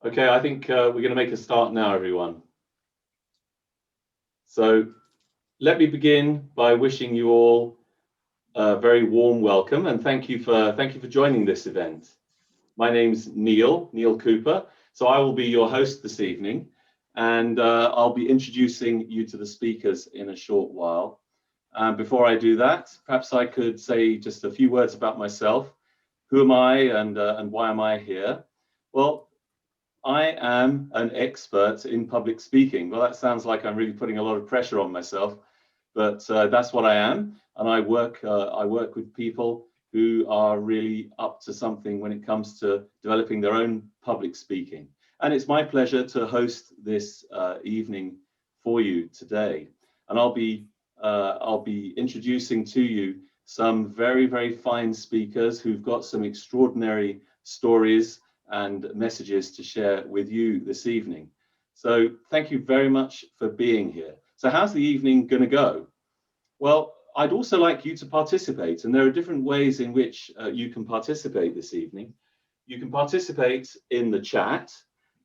Okay, I think we're going to make a start now, everyone. So let me begin by wishing you all a very warm welcome and thank you for joining this event. My name's Neil Cooper, so I will be your host this evening, and I'll be introducing you to the speakers in a short while. Before I do that, perhaps I could say just a few words about myself. Who am I and why am I here? Well, I am an expert in public speaking. Well, that sounds like I'm really putting a lot of pressure on myself, but that's what I am. And I work with people who are really up to something when it comes to developing their own public speaking. And it's my pleasure to host this evening for you today. And I'll be introducing to you some very, very fine speakers who've got some extraordinary stories and messages to share with you this evening. So thank you very much for being here. So how's the evening going to go? Well, I'd also like you to participate, and there are different ways in which you can participate this evening. You can participate in the chat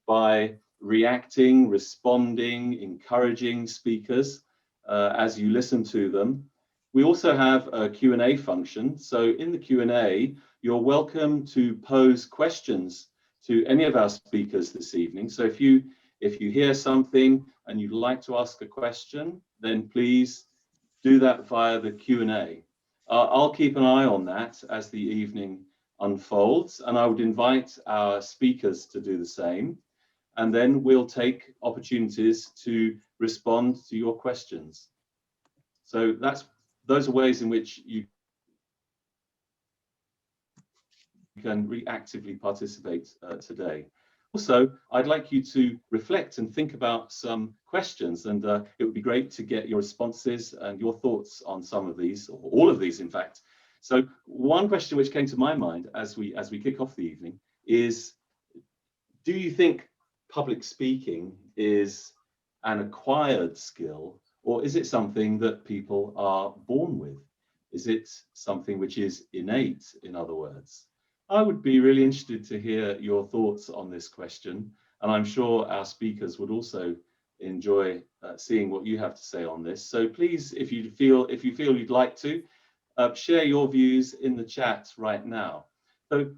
by reacting, responding, encouraging speakers as you listen to them. We also have a Q&A function. So in the Q&A, you're welcome to pose questions to any of our speakers this evening. So if you hear something and you'd like to ask a question, then please do that via the Q&A. I'll keep an eye on that as the evening unfolds, and I would invite our speakers to do the same. And then we'll take opportunities to respond to your questions. So those are ways in which you can reactively participate today. Also, I'd like you to reflect and think about some questions, and it would be great to get your responses and your thoughts on some of these, or all of these, in fact. So one question which came to my mind as we kick off the evening is, do you think public speaking is an acquired skill, or is it something that people are born with? Is it something which is innate, in other words? I would be really interested to hear your thoughts on this question, and I'm sure our speakers would also enjoy seeing what you have to say on this. So please, if you feel you'd like to, share your views in the chat right now. So,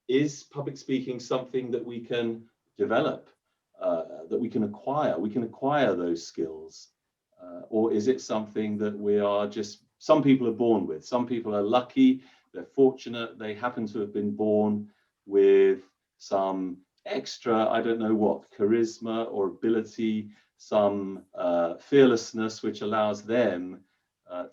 is public speaking something that we can develop, that we can acquire? We can acquire those skills, or is it something that we are just, some people are born with? Some people are lucky. They're fortunate, they happen to have been born with some extra, I don't know what, charisma or ability, some fearlessness which allows them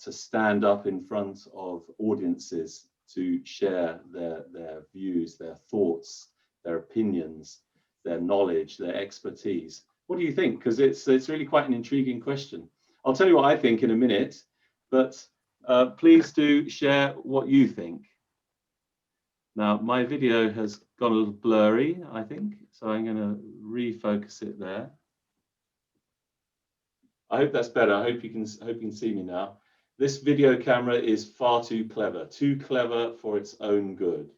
to stand up in front of audiences to share their views, their thoughts, their opinions, their knowledge, their expertise. What do you think? Because it's really quite an intriguing question. I'll tell you what I think in a minute, but please do share what you think. Now, my video has gone a little blurry, I think, so I'm going to refocus it there. I hope that's better. I hope you can see me now. This video camera is far too clever for its own good.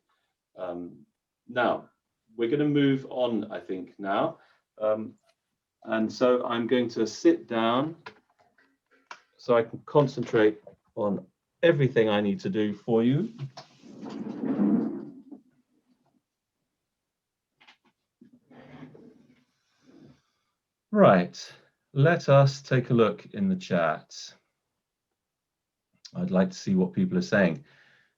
Now, we're going to move on, I think, now. And so I'm going to sit down so I can concentrate on everything I need to do for you. Right, let us take a look in the chat. I'd like to see what people are saying.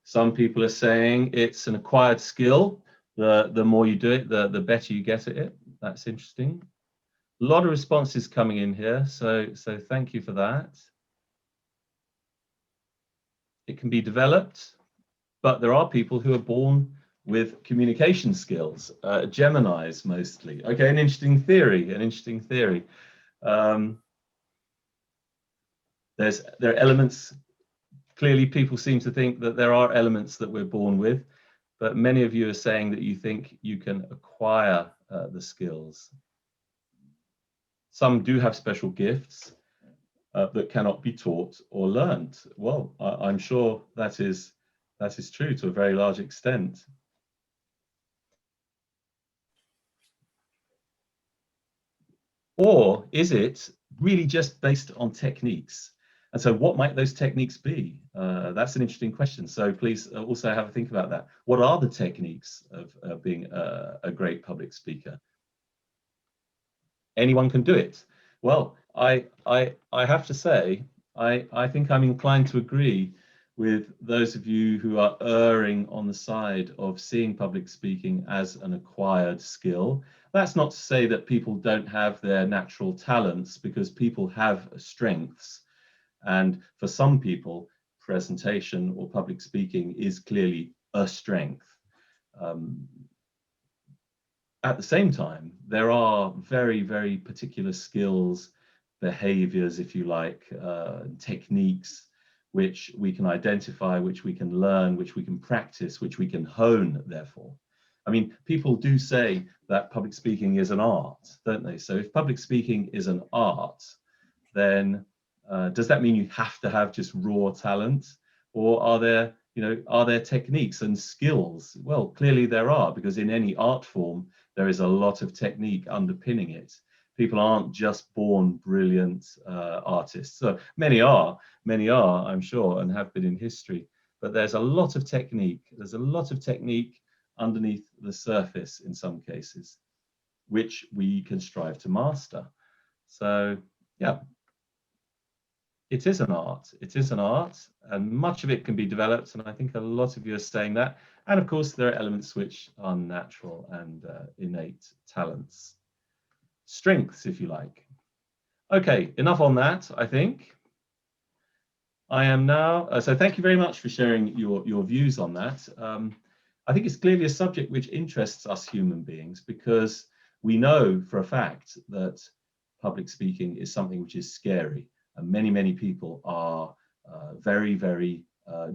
Some people are saying it's an acquired skill. The more you do it, the better you get at it. That's interesting. A lot of responses coming in here, so thank you for that. It can be developed, but there are people who are born with communication skills, Geminis mostly. Okay, an interesting theory, there are elements, clearly people seem to think that there are elements that we're born with, but many of you are saying that you think you can acquire the skills. Some do have special gifts that cannot be taught or learned. Well, I'm sure that is true to a very large extent. Or is it really just based on techniques? And so what might those techniques be? That's an interesting question. So please also have a think about that. What are the techniques of being a great public speaker? Anyone can do it. Well, I have to say, I think I'm inclined to agree with those of you who are erring on the side of seeing public speaking as an acquired skill. That's not to say that people don't have their natural talents, because people have strengths. And for some people, presentation or public speaking is clearly a strength. At the same time, there are very, very particular skills, behaviors, if you like, techniques, which we can identify, which we can learn, which we can practice, which we can hone, therefore. I mean, people do say that public speaking is an art, don't they? So if public speaking is an art, then does that mean you have to have just raw talent? Or are there techniques and skills? Well, clearly there are, because in any art form, there is a lot of technique underpinning it. People aren't just born brilliant artists. So many are, I'm sure, and have been in history. But there's a lot of technique. There's a lot of technique underneath the surface in some cases, which we can strive to master. So, yeah. It is an art. It is an art, and much of it can be developed. And I think a lot of you are saying that. And of course, there are elements which are natural and innate talents, strengths, if you like. Okay, enough on that, I think. I am now, so thank you very much for sharing your views on that. I think it's clearly a subject which interests us human beings, because we know for a fact that public speaking is something which is scary. And many, many people are very, very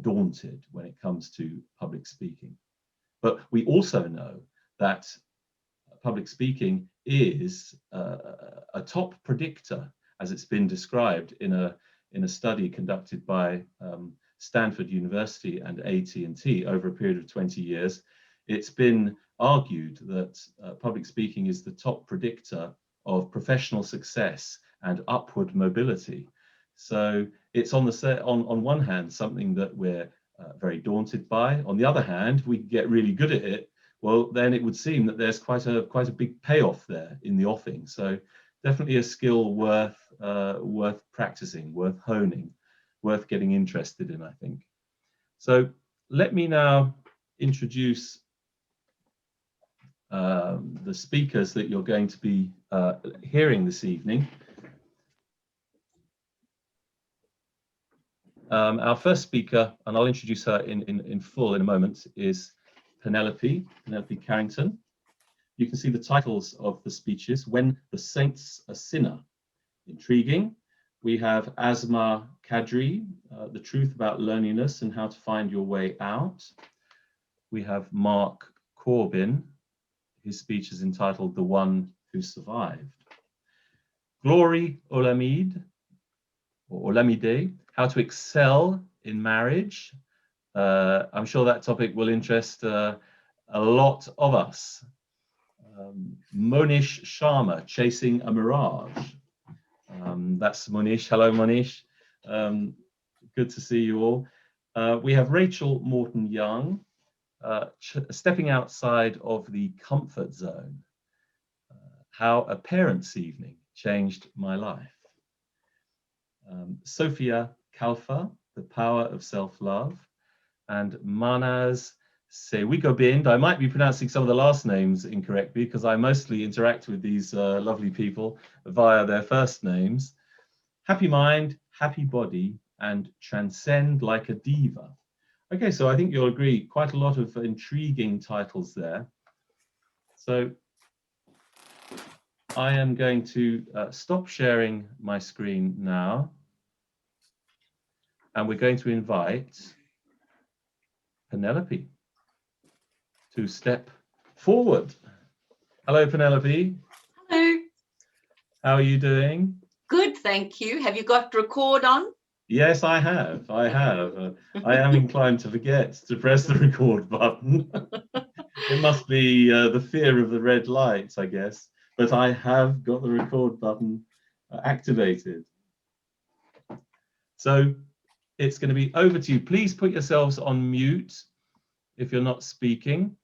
daunted when it comes to public speaking. But we also know that public speaking is a top predictor, as it's been described in a study conducted by Stanford University and AT&T over a period of 20 years. It's been argued that public speaking is the top predictor of professional success and upward mobility. So it's on one hand something that we're very daunted by. On the other hand, if we get really good at it, well, then it would seem that there's quite a big payoff there in the offing. So definitely a skill worth practicing, worth honing, worth getting interested in, I think. So let me now introduce the speakers that you're going to be hearing this evening. Our first speaker, and I'll introduce her in full in a moment, is Penelope Carrington. You can see the titles of the speeches: When the Saint's a Sinner, intriguing. We have Asma Kadri, The Truth About Loneliness and How to Find Your Way Out. We have Mark Corbin. His speech is entitled The One Who Survived. Glory Olamide, or Olamide, How to Excel in Marriage. I'm sure that topic will interest a lot of us. Monish Sharma, Chasing a Mirage. That's Monish. Hello, Monish. Good to see you all. We have Rachel Morton Young, Stepping Outside of the Comfort Zone. How a Parent's Evening Changed My Life. Sophia Khalfa, The Power of Self-Love. And Manaz Sewigobind. I might be pronouncing some of the last names incorrectly, because I mostly interact with these lovely people via their first names. Happy Mind, Happy Body, and Transcend Like a Diva. Okay, so I think you'll agree, quite a lot of intriguing titles there. So I am going to stop sharing my screen now, and we're going to invite Penelope to step forward. Hello, Penelope. Hello. How are you doing? Good, thank you. Have you got record on? Yes, I have. I am inclined to forget to press the record button. It must be the fear of the red lights, I guess. but I have got the record button activated. So it's going to be over to you. Please put yourselves on mute if you're not speaking.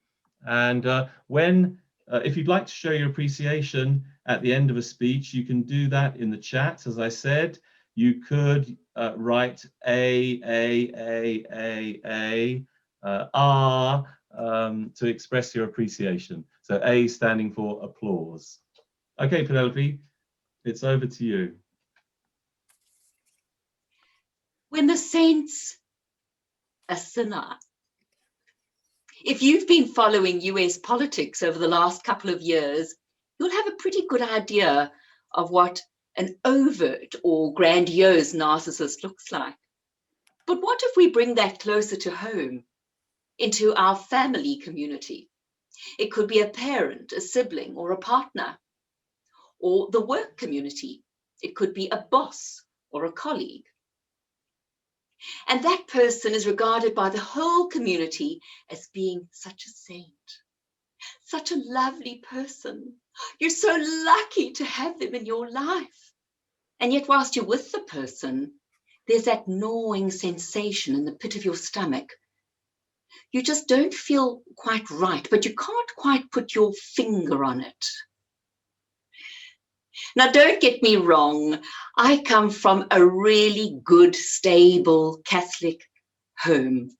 And if you'd like to show your appreciation at the end of a speech, you can do that in the chat. As I said, you could write R to express your appreciation. So A standing for applause. Okay, Penelope, it's over to you. When the saint's a sinner. If you've been following US politics over the last couple of years, you'll have a pretty good idea of what an overt or grandiose narcissist looks like. But what if we bring that closer to home, into our family community? It could be a parent, a sibling, or a partner, or the work community. It could be a boss or a colleague. And that person is regarded by the whole community as being such a saint, such a lovely person. You're so lucky to have them in your life. And yet, whilst you're with the person, there's that gnawing sensation in the pit of your stomach. You just don't feel quite right, but you can't quite put your finger on it. Now, don't get me wrong. I come from a really good, stable Catholic home,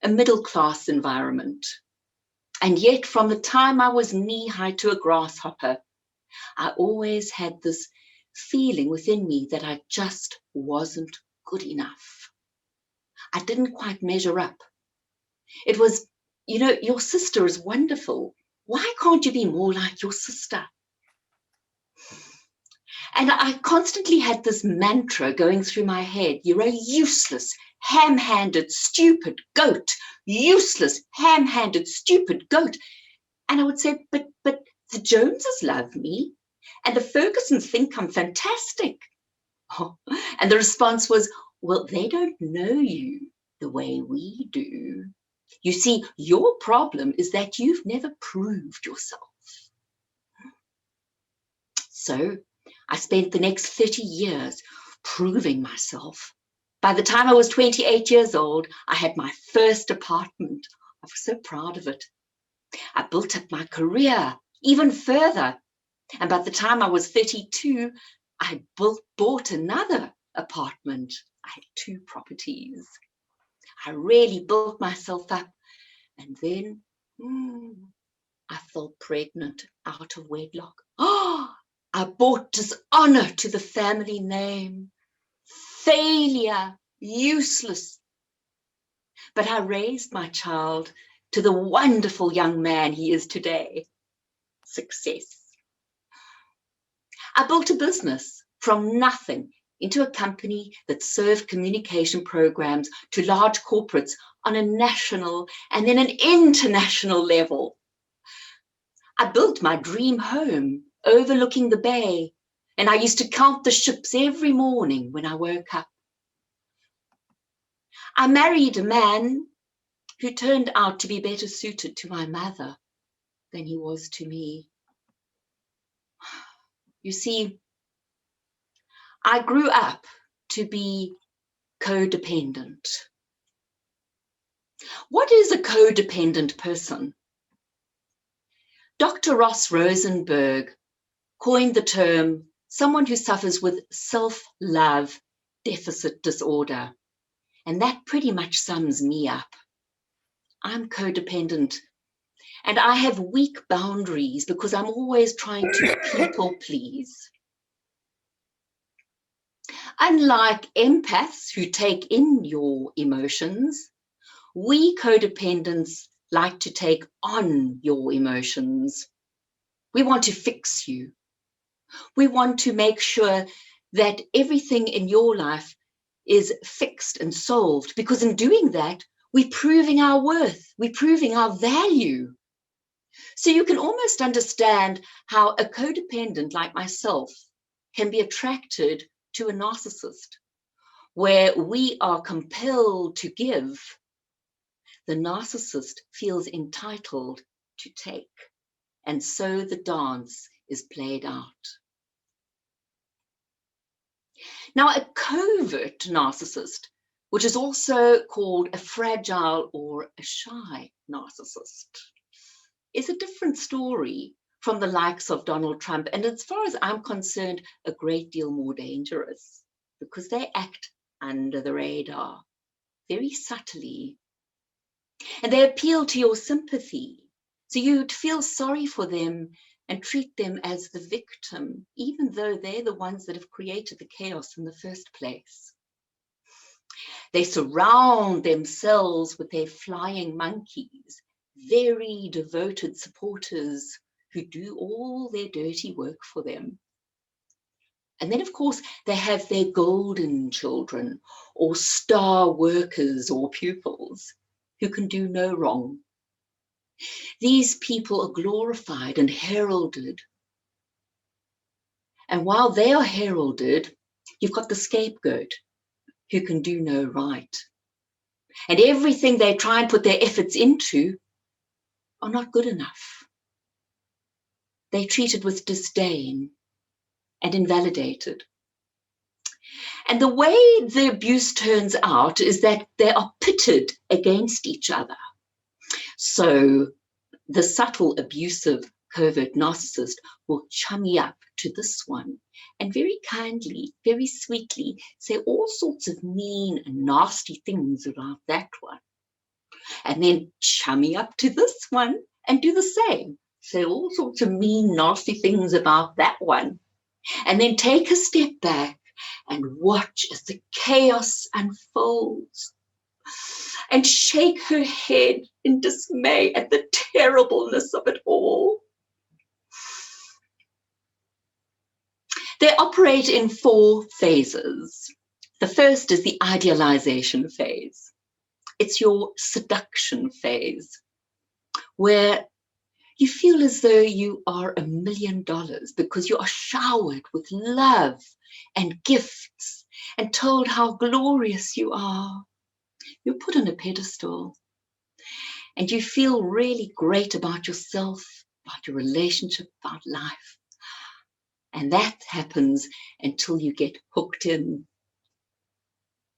a middle-class environment. And yet, from the time I was knee-high to a grasshopper, I always had this feeling within me that I just wasn't good enough. I didn't quite measure up. It was, you know, your sister is wonderful. Why can't you be more like your sister? And I constantly had this mantra going through my head. You're a useless, ham-handed, stupid goat. Useless, ham-handed, stupid goat. And I would say, but the Joneses love me. And the Fergusons think I'm fantastic. Oh, and the response was, well, they don't know you the way we do. You see, your problem is that you've never proved yourself. So I spent the next 30 years proving myself. By the time I was 28 years old, I had my first apartment. I was so proud of it. I built up my career even further. And by the time I was 32, I had bought another apartment. I had 2 properties. I really built myself up. And then I fell pregnant out of wedlock. Oh, I brought dishonor to the family name. Failure, useless. But I raised my child to the wonderful young man he is today. Success. I built a business from nothing into a company that served communication programs to large corporates on a national and then an international level. I built my dream home overlooking the bay, and I used to count the ships every morning when I woke up. I married a man who turned out to be better suited to my mother than he was to me. You see, I grew up to be codependent. What is a codependent person? Dr. Ross Rosenberg coined the term someone who suffers with self-love deficit disorder. And that pretty much sums me up. I'm codependent and I have weak boundaries because I'm always trying to people please. Unlike empaths who take in your emotions, we codependents like to take on your emotions. We want to fix you. We want to make sure that everything in your life is fixed and solved, because in doing that, we're proving our worth, we're proving our value. So you can almost understand how a codependent like myself can be attracted to a narcissist, where we are compelled to give. The narcissist feels entitled to take, and so the dance is played out. Now, a covert narcissist, which is also called a fragile or a shy narcissist, is a different story from the likes of Donald Trump, and as far as I'm concerned, a great deal more dangerous, because they act under the radar, very subtly, and they appeal to your sympathy, so you'd feel sorry for them and treat them as the victim, even though they're the ones that have created the chaos in the first place. They surround themselves with their flying monkeys, very devoted supporters who do all their dirty work for them. And then, of course, they have their golden children or star workers or pupils who can do no wrong. These people are glorified and heralded. And while they are heralded, you've got the scapegoat who can do no right. And everything they try and put their efforts into are not good enough. They're treated with disdain and invalidated. And the way the abuse turns out is that they are pitted against each other. So the subtle, abusive, covert narcissist will chummy up to this one and very kindly, very sweetly say all sorts of mean and nasty things about that one. And then chummy up to this one and do the same. Say all sorts of mean, nasty things about that one. And then take a step back and watch as the chaos unfolds. And shake her head in dismay at the terribleness of it all. They operate in 4 phases. The first is the idealization phase. It's your seduction phase, where you feel as though you are $1 million because you are showered with love and gifts and told how glorious you are. You're put on a pedestal and you feel really great about yourself, about your relationship, about life. And that happens until you get hooked in.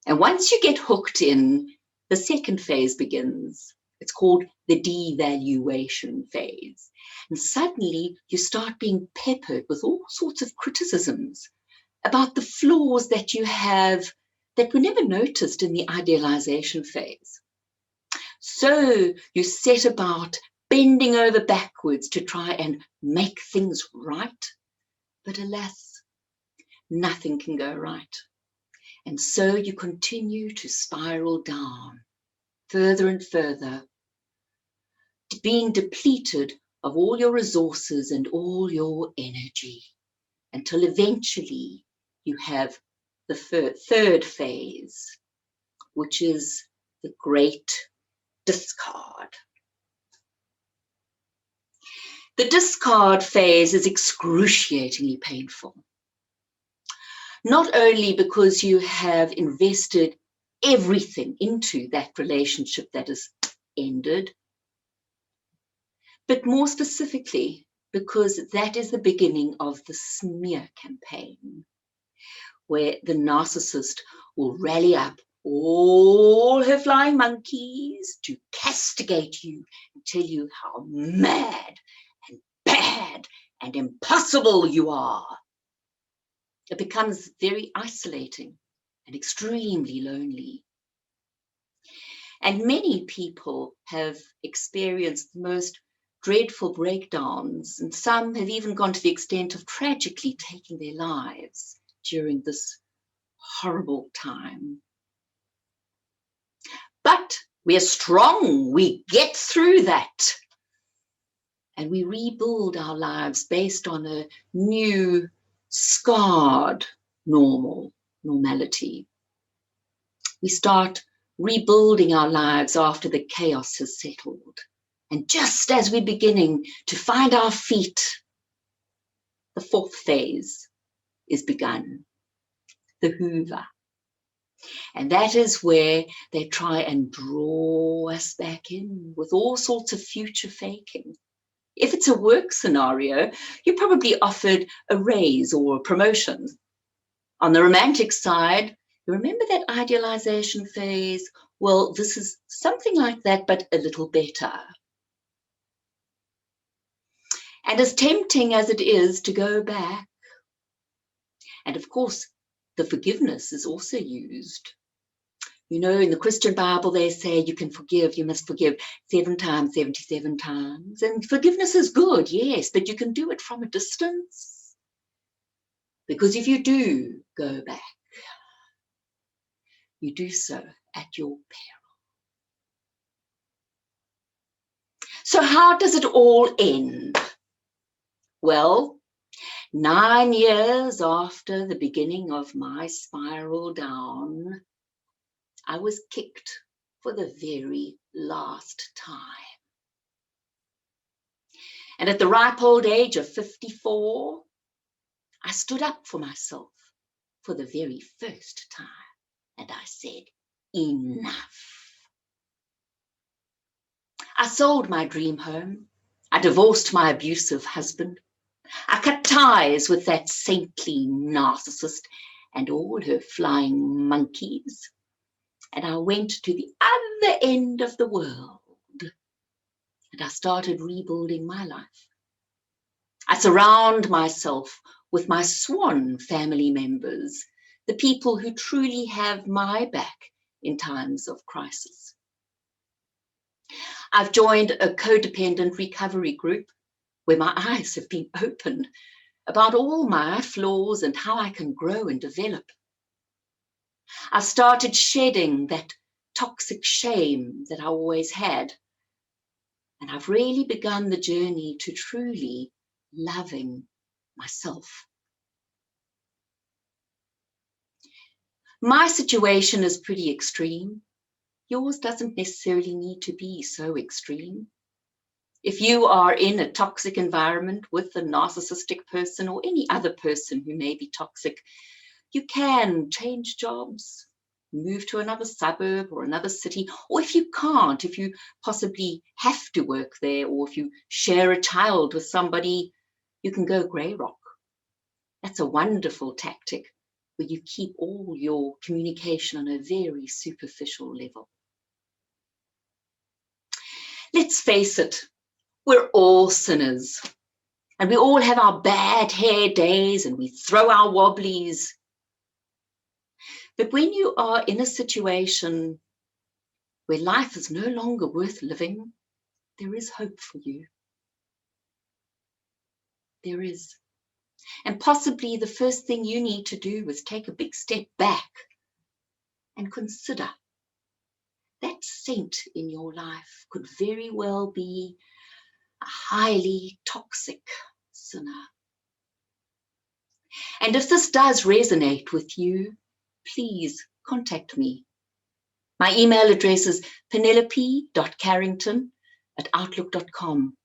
And once you get hooked in, the second phase begins. It's called the devaluation phase. And suddenly you start being peppered with all sorts of criticisms about the flaws that you have that were never noticed in the idealization phase. So you set about bending over backwards to try and make things right. But alas, nothing can go right. And so you continue to spiral down further and further, being depleted of all your resources and all your energy, until eventually you have the third phase, which is the great discard. The discard phase is excruciatingly painful. Not only because you have invested everything into that relationship that is ended, but more specifically because that is the beginning of the smear campaign, where the narcissist will rally up all her flying monkeys to castigate you and tell you how mad and bad and impossible you are. It becomes very isolating and extremely lonely. And many people have experienced the most dreadful breakdowns, and some have even gone to the extent of tragically taking their lives during this horrible time. But we are strong, we get through that. And we rebuild our lives based on a new, scarred normality. We start rebuilding our lives after the chaos has settled. And just as we're beginning to find our feet, the 4th phase is begun, the Hoover. And that is where they try and draw us back in with all sorts of future faking. If it's a work scenario, you're probably offered a raise or a promotion. On the romantic side, you remember that idealization phase? Well, this is something like that, but a little better. And as tempting as it is to go back, and of course, the forgiveness is also used. You know, in the Christian Bible, they say you can forgive, you must forgive 7 times, 77 times. And forgiveness is good, yes, but you can do it from a distance. Because if you do go back, you do so at your peril. So how does it all end? Well, 9 years after the beginning of my spiral down, I was kicked for the very last time. And at the ripe old age of 54, I stood up for myself for the very first time. And I said, enough. I sold my dream home. I divorced my abusive husband. I cut ties with that saintly narcissist and all her flying monkeys. And I went to the other end of the world. And I started rebuilding my life. I surround myself with my swan family members, the people who truly have my back in times of crisis. I've joined a codependent recovery group where my eyes have been opened about all my flaws and how I can grow and develop. I've started shedding that toxic shame that I always had. And I've really begun the journey to truly loving myself. My situation is pretty extreme. Yours doesn't necessarily need to be so extreme. If you are in a toxic environment with a narcissistic person or any other person who may be toxic, you can change jobs, move to another suburb or another city, or if you can't, if you possibly have to work there, or if you share a child with somebody, you can go grey rock. That's a wonderful tactic where you keep all your communication on a very superficial level. Let's face it, we're all sinners, and we all have our bad hair days and we throw our wobblies. But when you are in a situation where life is no longer worth living, there is hope for you. There is. And possibly the first thing you need to do is take a big step back and consider that saint in your life could very well be a highly toxic sinner. And if this does resonate with you, please contact me. My email address is penelope.carrington@outlook.com.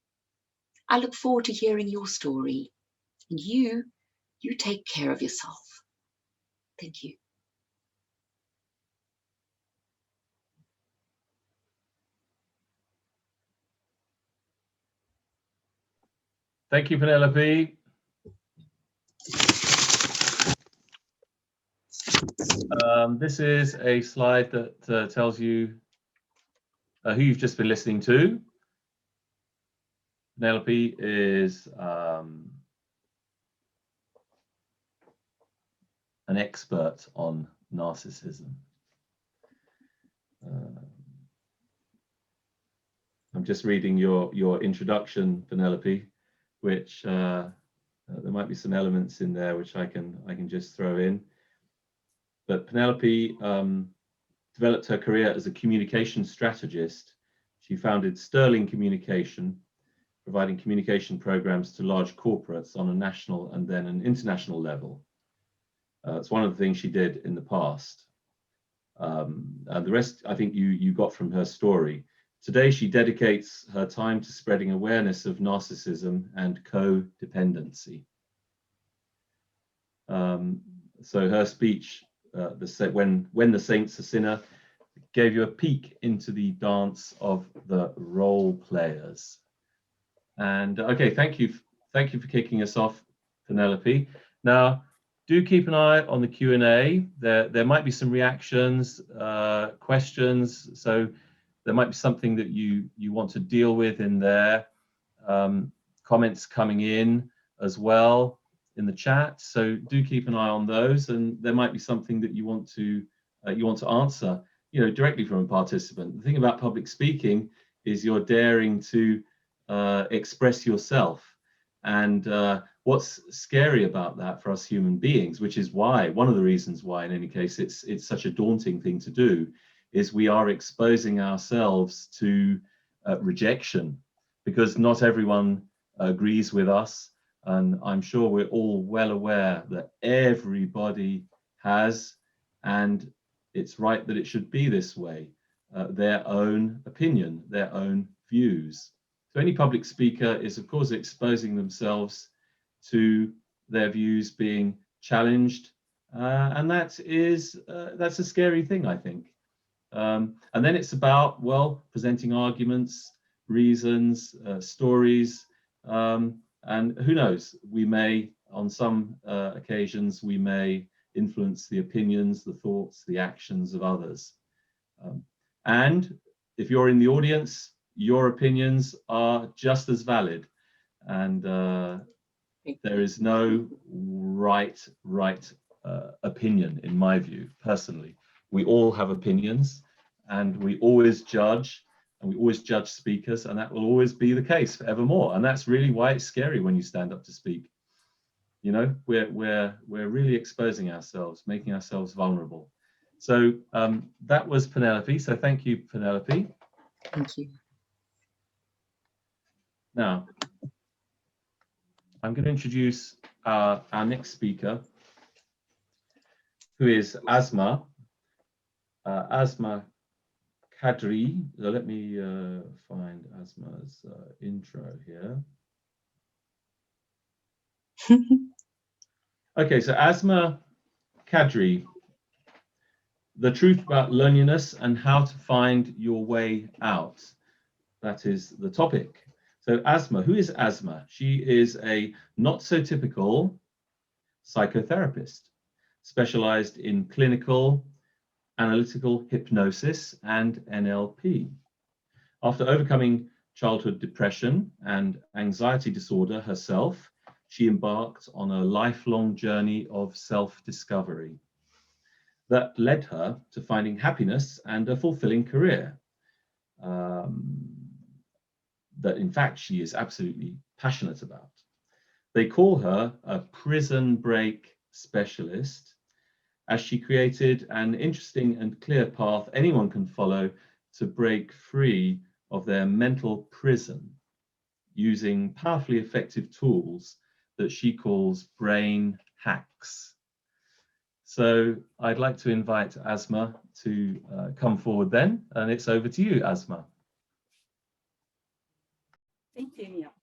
I look forward to hearing your story. And you take care of yourself. Thank you. Thank you, Penelope. This is a slide that tells you who you've just been listening to. Penelope is an expert on narcissism. I'm just reading your introduction, Penelope, which there might be some elements in there which I can just throw in. But Penelope developed her career as a communication strategist. She founded Sterling Communication, providing communication programs to large corporates on a national and then an international level. It's one of the things she did in the past. And the rest, I think you got from her story. Today, she dedicates her time to spreading awareness of narcissism and codependency. So her speech, when the saint's a sinner, gave you a peek into the dance of the role players. And okay, thank you for kicking us off, Penelope. Now, do keep an eye on the Q&A. There might be some reactions, questions, so there might be something that you want to deal with in there. Comments coming in as well in the chat, so do keep an eye on those, and there might be something that you want to answer, directly from a participant. The thing about public speaking is you're daring to express yourself, and what's scary about that for us human beings, which is why, one of the reasons why, in any case, it's such a daunting thing to do, is we are exposing ourselves to rejection, because not everyone agrees with us, and I'm sure we're all well aware that everybody has, and it's right that it should be this way, their own opinion, their own views. So any public speaker is, of course, exposing themselves to their views being challenged, and that's a scary thing, I think. And then it's about, well, presenting arguments, reasons, stories, and who knows, we may, on some occasions, we may influence the opinions, the thoughts, the actions of others. And if you're in the audience, your opinions are just as valid, and there is no right opinion, in my view, personally. We all have opinions, and we always judge, and we always judge speakers, and that will always be the case forevermore. And that's really why it's scary when you stand up to speak. We're really exposing ourselves, making ourselves vulnerable. So that was Penelope. So thank you, Penelope. Thank you. Now, I'm going to introduce our next speaker, who is Asma. Asma Kadri. So let me find Asma's intro here. Okay, so Asma Kadri, the truth about loneliness and how to find your way out. That is the topic. So Asma, who is Asma? She is a not so typical psychotherapist, specialized in clinical, analytical hypnosis and NLP. After overcoming childhood depression and anxiety disorder herself, she embarked on a lifelong journey of self-discovery that led her to finding happiness and a fulfilling career that, in fact, she is absolutely passionate about. They call her a prison break specialist, as she created an interesting and clear path anyone can follow to break free of their mental prison using powerfully effective tools that she calls brain hacks. So I'd like to invite Asma to come forward then, and it's over to you, Asma. Thank you, Neil.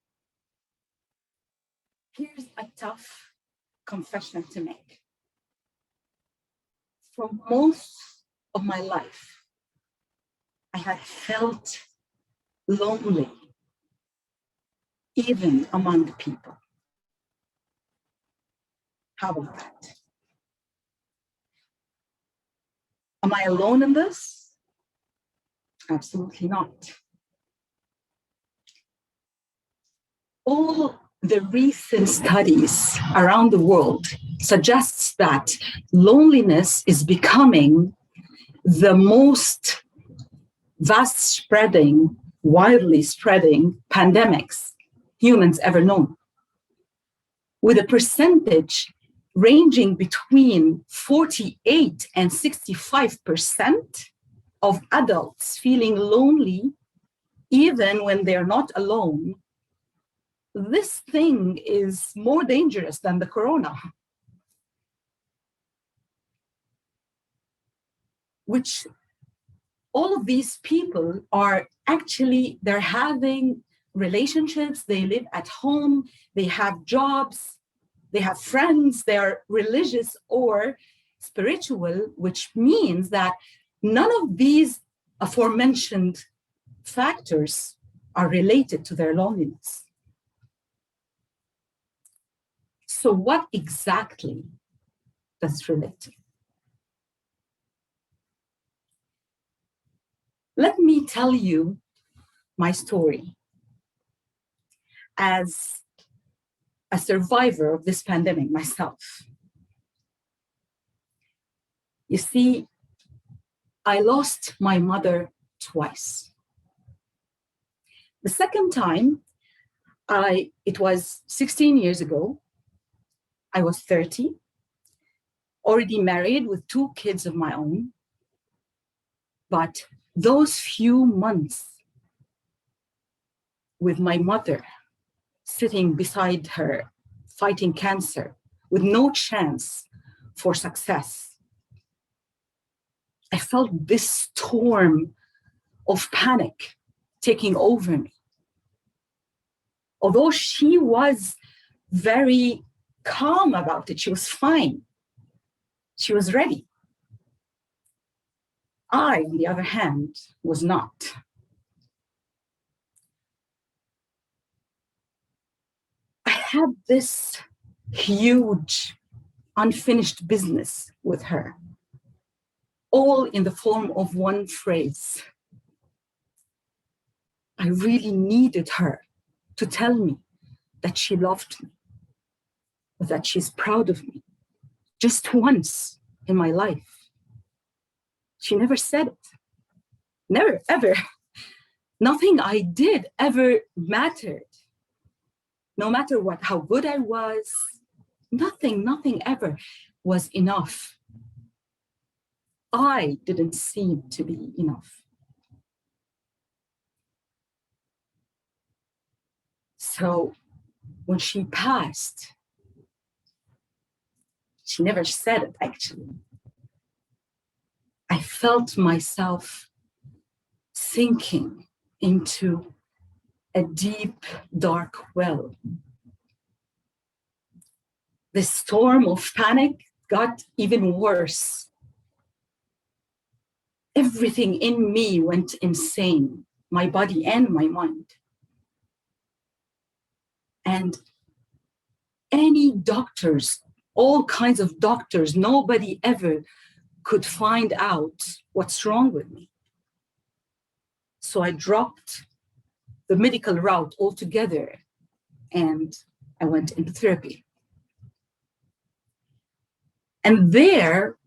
Here's a tough confession to make. For most of my life, I had felt lonely, even among people. How about that? Am I alone in this? Absolutely not. All the recent studies around the world suggests that loneliness is becoming the most widely spreading pandemics humans ever known, with a percentage ranging between 48 and 65% of adults feeling lonely even when they're not alone. This thing is more dangerous than the corona, which all of these people are actually, they're having relationships, they live at home, they have jobs, they have friends, they're religious or spiritual, which means that none of these aforementioned factors are related to their loneliness. So what exactly does it relate to? Let me tell you my story as a survivor of this pandemic myself. You see, I lost my mother twice. The second time, it was 16 years ago. I was 30, already married with 2 kids of my own. But those few months with my mother sitting beside her, fighting cancer with no chance for success, I felt this storm of panic taking over me. Although she was very calm about it, she was fine. She was ready. I, on the other hand, was not. I had this huge unfinished business with her, all in the form of one phrase. I really needed her to tell me that she loved me, that she's proud of me, just once in my life. She never said it. Never, ever. Nothing I did ever mattered. No matter what, how good I was, nothing ever was enough. I didn't seem to be enough. So when she passed, she never said it actually, I felt myself sinking into a deep, dark well. The storm of panic got even worse. Everything in me went insane, my body and my mind. And any doctors, all kinds of doctors, nobody ever could find out what's wrong with me. So I dropped the medical route altogether and I went into therapy. And there,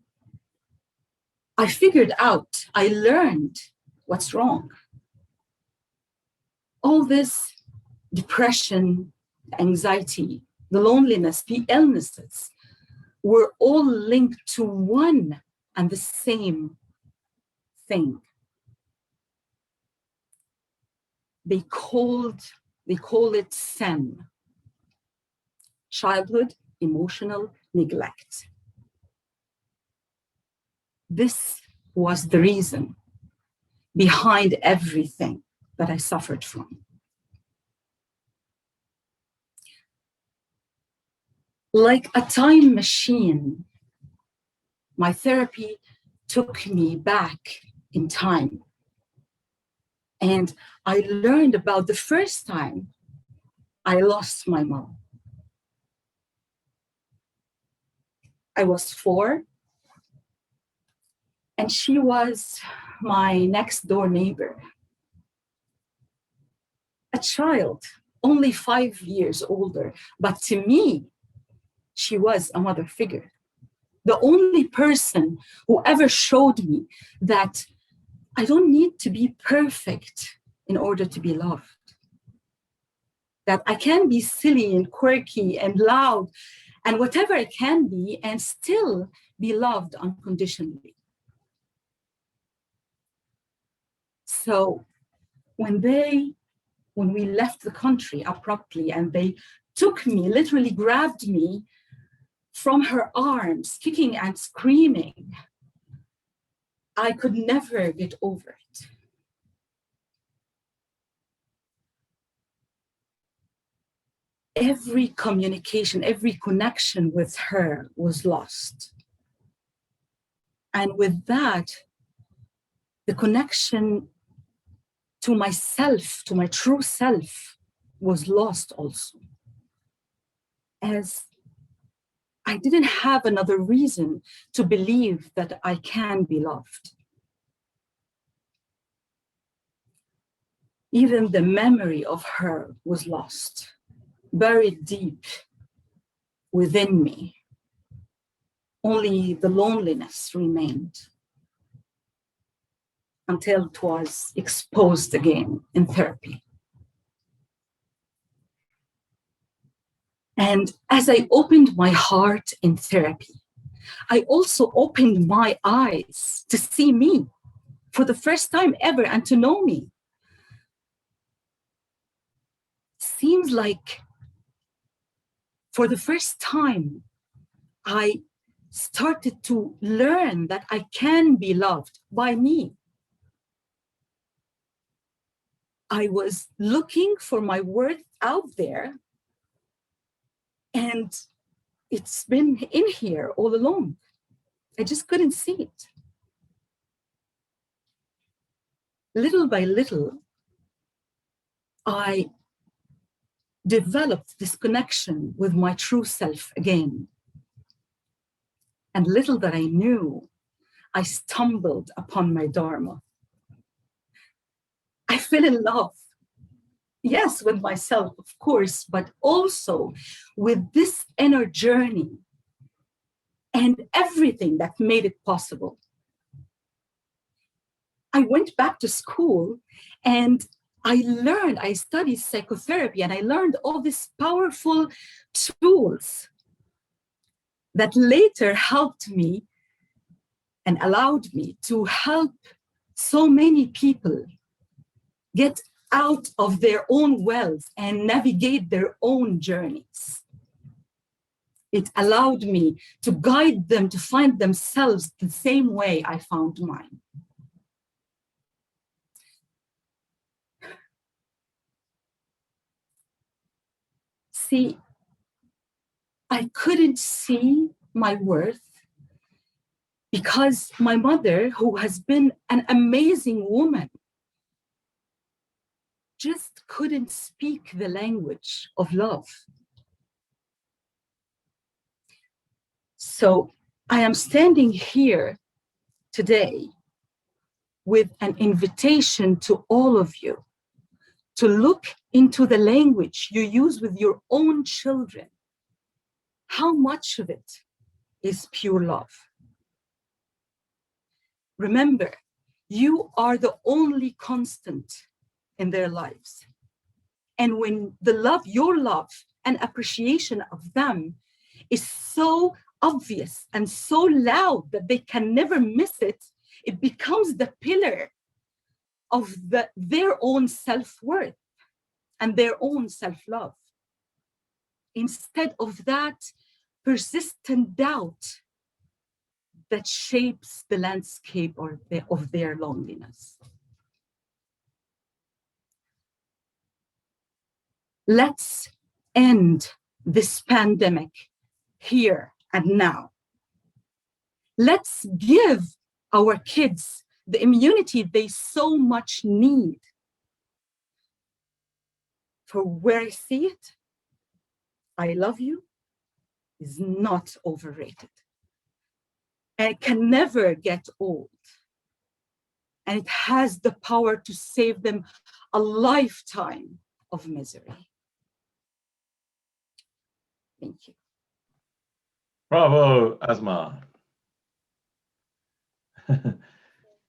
I figured out, I learned what's wrong. All this depression, anxiety, the loneliness, the illnesses were all linked to one and the same thing. They call it SEN, childhood emotional neglect. This was the reason behind everything that I suffered from. Like a time machine, my therapy took me back in time. And I learned about the first time I lost my mom. I was 4, and she was my next door neighbor. A child, only 5 years older, but to me, she was a mother figure. The only person who ever showed me that I don't need to be perfect in order to be loved. That I can be silly and quirky and loud and whatever I can be and still be loved unconditionally. So when we left the country abruptly and they took me, literally grabbed me from her arms, kicking and screaming, I could never get over it. Every communication, every connection with her was lost. And with that, the connection to myself, to my true self, was lost also. As I didn't have another reason to believe that I can be loved. Even the memory of her was lost, buried deep within me. Only the loneliness remained until it was exposed again in therapy. And as I opened my heart in therapy, I also opened my eyes to see me for the first time ever and to know me. Seems like for the first time, I started to learn that I can be loved by me. I was looking for my worth out there, and it's been in here all along. I just couldn't see it. Little by little, I developed this connection with my true self again. And little that I knew, I stumbled upon my Dharma. I fell in love. Yes, with myself, of course, but also with this inner journey and everything that made it possible. I went back to school and I studied psychotherapy, and I learned all these powerful tools that later helped me and allowed me to help so many people get out of their own wells and navigate their own journeys. It allowed me to guide them to find themselves the same way I found mine. See, I couldn't see my worth because my mother, who has been an amazing woman, just couldn't speak the language of love. So I am standing here today with an invitation to all of you to look into the language you use with your own children. How much of it is pure love? Remember, you are the only constant in their lives. And when the love, your love and appreciation of them is so obvious and so loud that they can never miss it, it becomes the pillar of their own self-worth and their own self-love. Instead of that persistent doubt that shapes the landscape of their loneliness. Let's end this pandemic here and now. Let's give our kids the immunity they so much need. For where I see it, I love you is not overrated. And it can never get old. And it has the power to save them a lifetime of misery. Thank you. Bravo, Asma.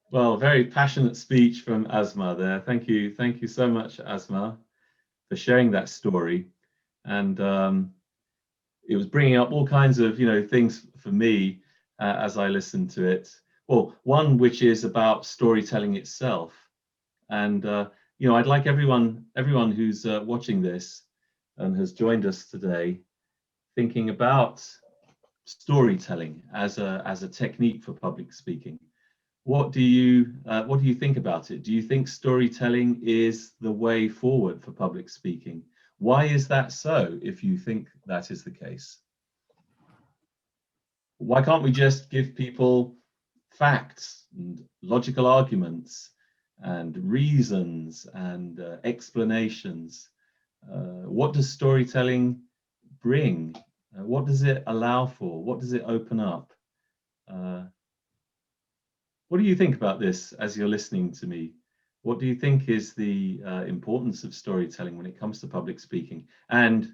Well, very passionate speech from Asma there. Thank you so much, Asma, for sharing that story. And it was bringing up all kinds of, things for me as I listened to it. Well, one which is about storytelling itself. And I'd like everyone who's watching this and has joined us today thinking about storytelling as a technique for public speaking. What do you think about it? Do you think storytelling is the way forward for public speaking? Why is that so, if you think that is the case? Why can't we just give people facts and logical arguments and reasons and explanations? What does storytelling bring What does it allow for? What does it open up? What do you think about this as you're listening to me? What do you think is the importance of storytelling when it comes to public speaking? And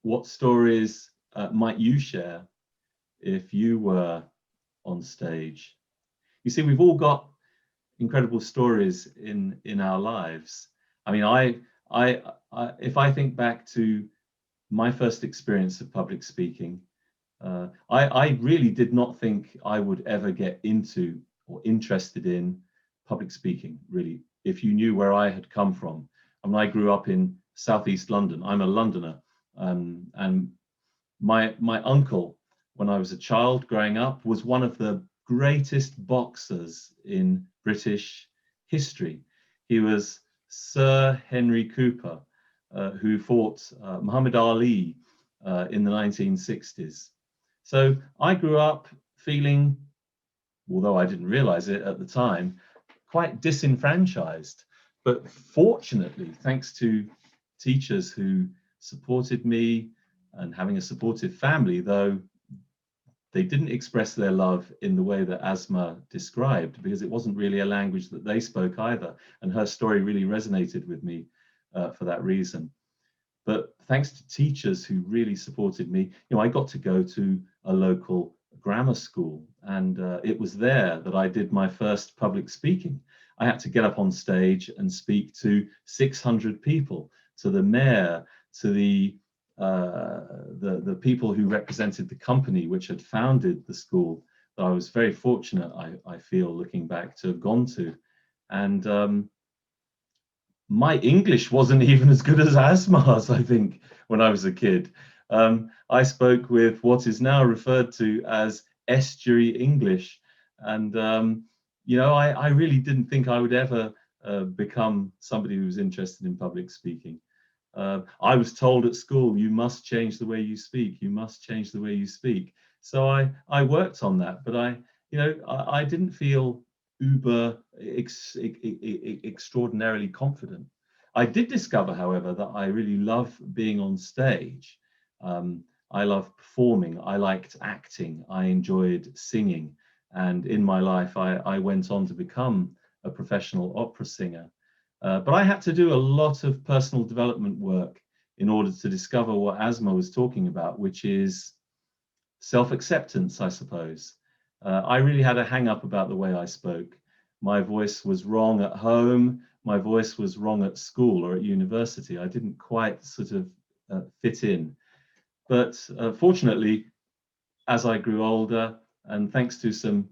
what stories might you share if you were on stage? You see, we've all got incredible stories in our lives. I mean, if I think back to my first experience of public speaking, I really did not think I would ever get into or interested in public speaking, really, if you knew where I had come from. I mean, I grew up in Southeast London. I'm a Londoner. And my uncle, when I was a child growing up, was one of the greatest boxers in British history. He was Sir Henry Cooper, who fought Muhammad Ali in the 1960s. So I grew up feeling, although I didn't realize it at the time, quite disenfranchised. But fortunately, thanks to teachers who supported me and having a supportive family, though they didn't express their love in the way that Asma described, because it wasn't really a language that they spoke either. And her story really resonated with me for that reason. But thanks to teachers who really supported me, I got to go to a local grammar school, and it was there that I did my first public speaking. I had to get up on stage and speak to 600 people, to the mayor, to the people who represented the company which had founded the school that I was very fortunate, I feel, looking back, to have gone to. And my English wasn't even as good as Asma's, I think, when I was a kid. I spoke with what is now referred to as estuary English. And, I really didn't think I would ever become somebody who was interested in public speaking. I was told at school, you must change the way you speak. You must change the way you speak. So I worked on that, but I didn't feel uber extraordinarily confident. I did discover, however, that I really love being on stage. I love performing. I liked acting. I enjoyed singing. And in my life, I went on to become a professional opera singer. But I had to do a lot of personal development work in order to discover what Asma was talking about, which is self-acceptance, I suppose. I really had a hang-up about the way I spoke. My voice was wrong at home. My voice was wrong at school or at university. I didn't quite sort of fit in. But fortunately, as I grew older, and thanks to some,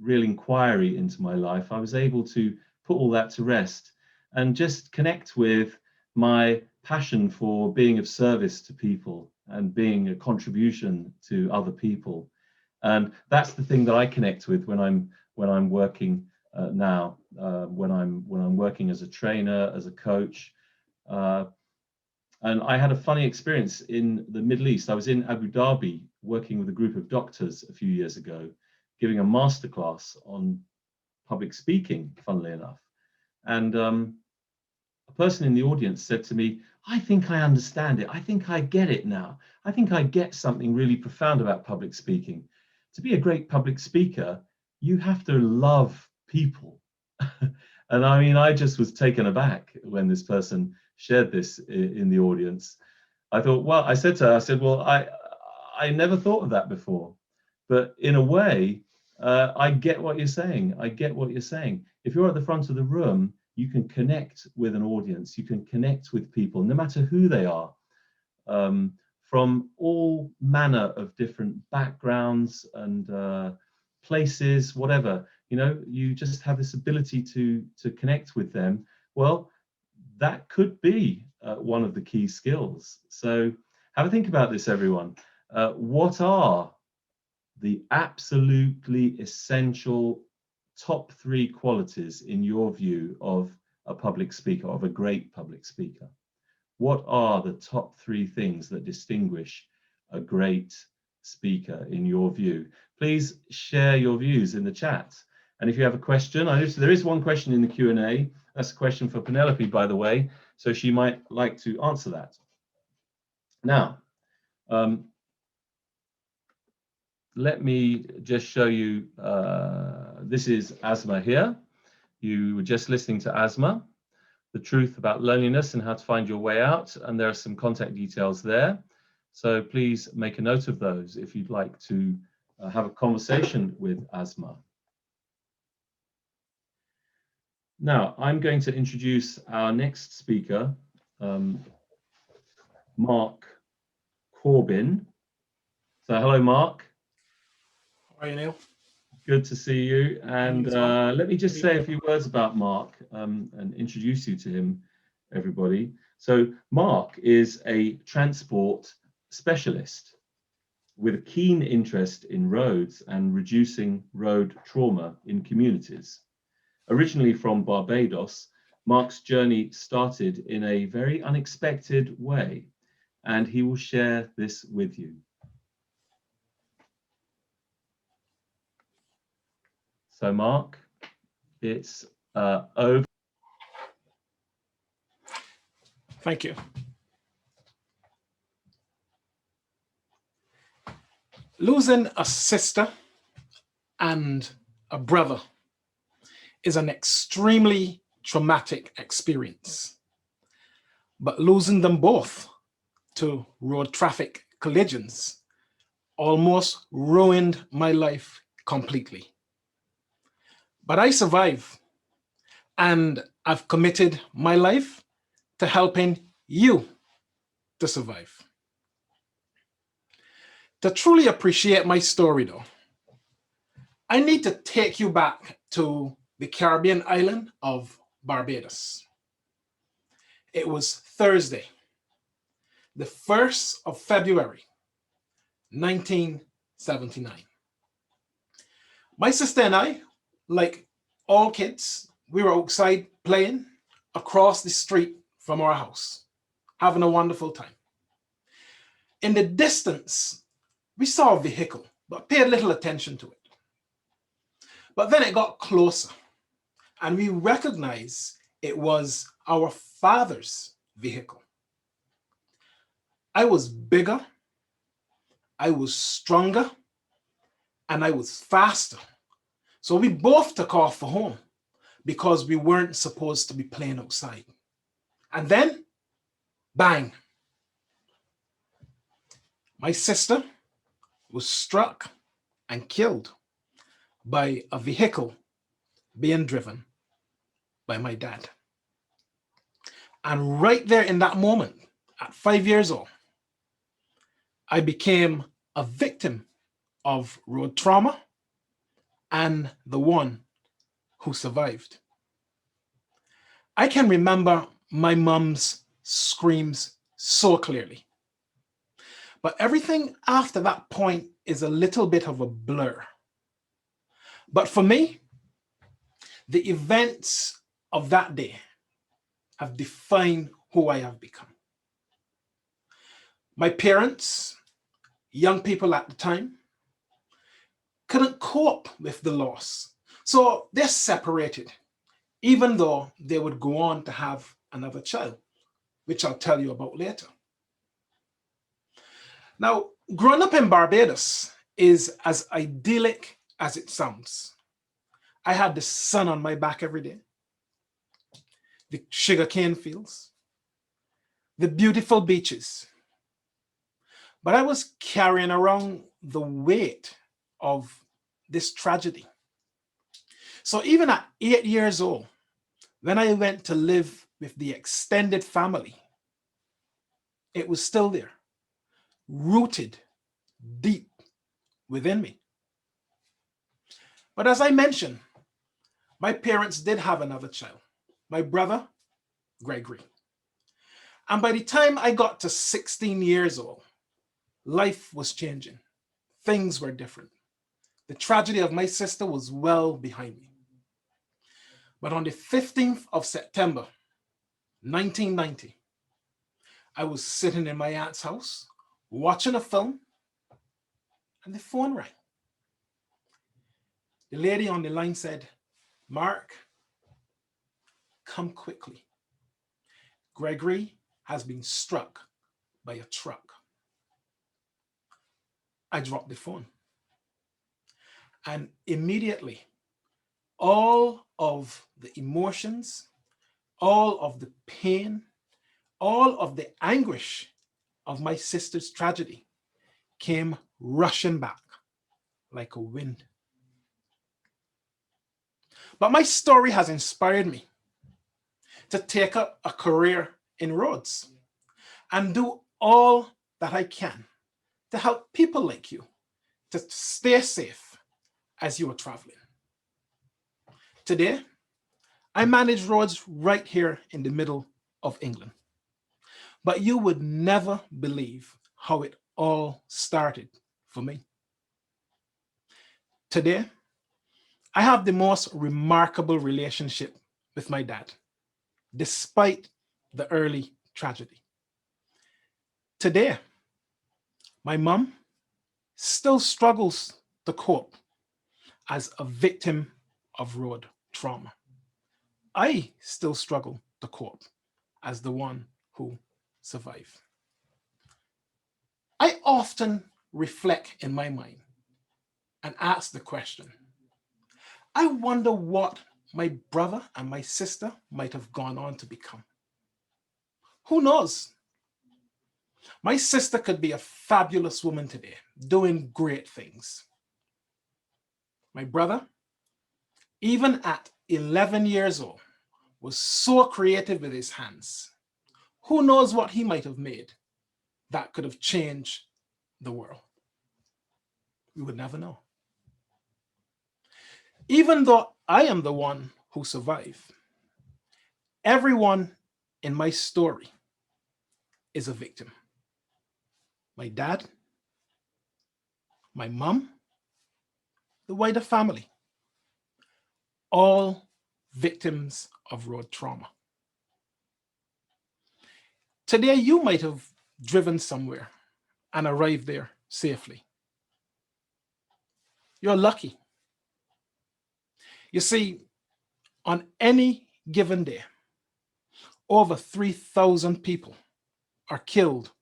real inquiry into my life, I was able to put all that to rest and just connect with my passion for being of service to people and being a contribution to other people. And that's the thing that I connect with when I'm working now, when I'm working as a trainer, as a coach. And I had a funny experience in the Middle East. I was in Abu Dhabi working with a group of doctors a few years ago, giving a masterclass on public speaking, funnily enough. And a person in the audience said to me, I think I understand it. I think I get it now. I think I get something really profound about public speaking. To be a great public speaker, you have to love people. And I mean, I just was taken aback when this person shared this in the audience. I thought, well, I said to her, well, I never thought of that before. But in a way, I get what you're saying. I get what you're saying. If you're at the front of the room, you can connect with an audience. You can connect with people, no matter who they are, from all manner of different backgrounds and places, whatever. You just have this ability to connect with them. Well, that could be one of the key skills. So have a think about this, everyone. What are the absolutely essential top 3 qualities in your view of a public speaker, of a great public speaker? What are the top 3 things that distinguish a great speaker in your view? Please share your views in the chat. And if you have a question, there is one question in the Q&A. That's a question for Penelope, by the way, so she might like to answer that. Now, Let me just show you, this is Asma here. You were just listening to Asma, the truth about loneliness and how to find your way out. And there are some contact details there. So please make a note of those if you'd like to have a conversation with Asma. Now, I'm going to introduce our next speaker, Mark Corbin. So hello, Mark. How are you, Neil? Good to see you. And let me just say a few words about Mark and introduce you to him, everybody. So Mark is a transport specialist with a keen interest in roads and reducing road trauma in communities. Originally from Barbados, Mark's journey started in a very unexpected way, and he will share this with you. So Mark, it's over. Thank you. Losing a sister and a brother is an extremely traumatic experience, but losing them both to road traffic collisions almost ruined my life completely. But I survived, and I've committed my life to helping you to survive. To truly appreciate my story though, I need to take you back to the Caribbean island of Barbados. It was Thursday, the 1st of February, 1979. My sister and I, like all kids, we were outside playing across the street from our house, having a wonderful time. In the distance, we saw a vehicle, but paid little attention to it. But then it got closer, and we recognized it was our father's vehicle. I was bigger, I was stronger, and I was faster. So we both took off for home because we weren't supposed to be playing outside. And then, bang. My sister was struck and killed by a vehicle being driven by my dad. And right there in that moment, at 5 years old, I became a victim of road trauma and the one who survived. I can remember my mom's screams so clearly. But everything after that point is a little bit of a blur. But for me, the events of that day have defined who I have become. My parents, young people at the time, couldn't cope with the loss. So they're separated, even though they would go on to have another child, which I'll tell you about later. Now, growing up in Barbados is as idyllic as it sounds. I had the sun on my back every day, the sugarcane fields, the beautiful beaches. But I was carrying around the weight of this tragedy. So even at 8 years old, when I went to live with the extended family, it was still there, rooted deep within me. But as I mentioned, my parents did have another child, my brother, Gregory. And by the time I got to 16 years old, life was changing. Things were different. The tragedy of my sister was well behind me. But on the 15th of September, 1990, I was sitting in my aunt's house, watching a film, and the phone rang. The lady on the line said, "Mark, come quickly. Gregory has been struck by a truck." I dropped the phone. And immediately, all of the emotions, all of the pain, all of the anguish of my sister's tragedy came rushing back like a wind. But my story has inspired me to take up a career in roads and do all that I can to help people like you to stay safe as you are traveling. Today, I manage roads right here in the middle of England. But you would never believe how it all started for me. Today, I have the most remarkable relationship with my dad, despite the early tragedy. Today, my mom still struggles to cope as a victim of road trauma. I still struggle to cope as the one who survived. I often reflect in my mind and ask the question, I wonder what my brother and my sister might have gone on to become. Who knows? My sister could be a fabulous woman today, doing great things. My brother, even at 11 years old, was so creative with his hands. Who knows what he might have made that could have changed the world? We would never know. Even though I am the one who survived, everyone in my story is a victim. My dad, my mom, the wider family, all victims of road trauma. Today, you might have driven somewhere and arrived there safely. You're lucky. You see, on any given day, over 3,000 people are killed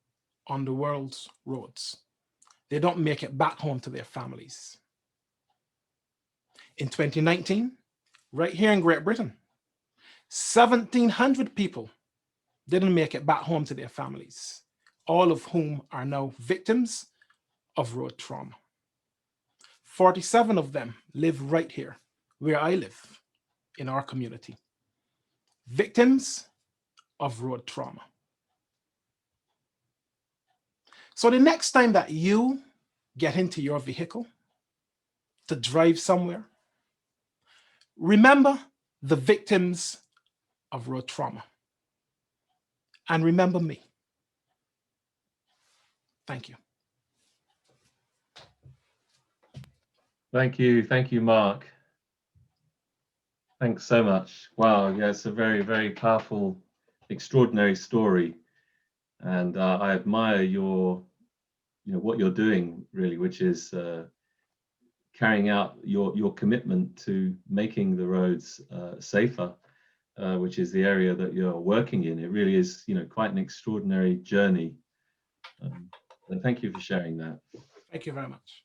on the world's roads. They don't make it back home to their families. In 2019, right here in Great Britain, 1,700 people didn't make it back home to their families, all of whom are now victims of road trauma. 47 of them live right here, where I live, in our community. Victims of road trauma. So the next time that you get into your vehicle to drive somewhere, remember the victims of road trauma. And remember me. Thank you. Thank you, Mark. Thanks so much. Wow, yeah, it's a very, very powerful, extraordinary story, and I admire what you're doing, really, which is carrying out your commitment to making the roads safer, which is the area that you're working in. It really is, quite an extraordinary journey. So thank you for sharing that. Thank you very much.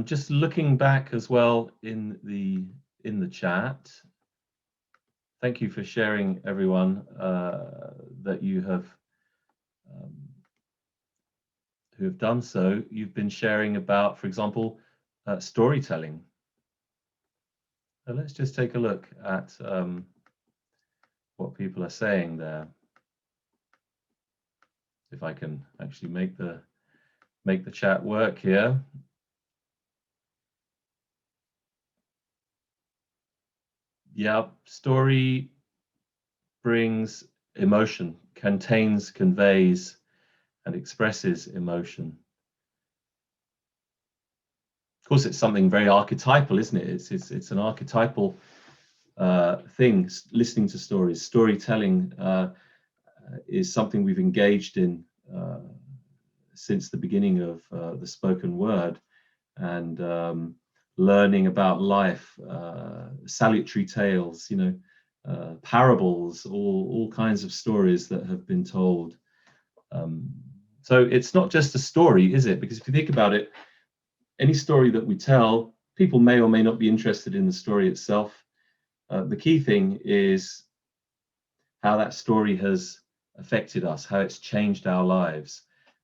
Just looking back as well in the chat. Thank you for sharing, everyone, that you have who have done so. You've been sharing about, for example, storytelling. So let's just take a look at what people are saying there. If I can actually make the chat work here. Yeah, story brings emotion, conveys, and expresses emotion. Of course, it's something very archetypal, isn't it? It's an archetypal thing. Listening to stories, storytelling is something we've engaged in since the beginning of the spoken word, and learning about life, salutary tales, parables, all kinds of stories that have been told. So it's not just a story, is it? Because if you think about it, any story that we tell, people may or may not be interested in the story itself. The key thing is how that story has affected us, how it's changed our lives,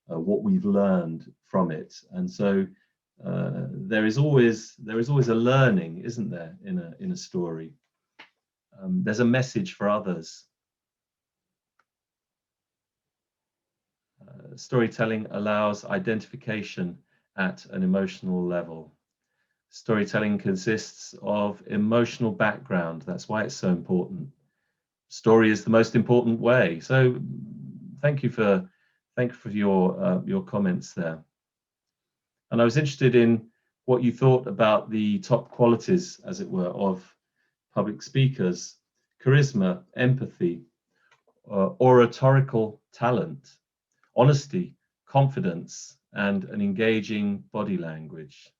what we've learned from it. And so there is always a learning, isn't there, in a story? There's a message for others. Storytelling allows identification at an emotional level. Storytelling consists of emotional background. That's why it's so important. Story is the most important way. So thank you for your comments there. And I was interested in what you thought about the top qualities, as it were, of public speakers: charisma, empathy, oratorical talent, honesty, confidence, and an engaging body language.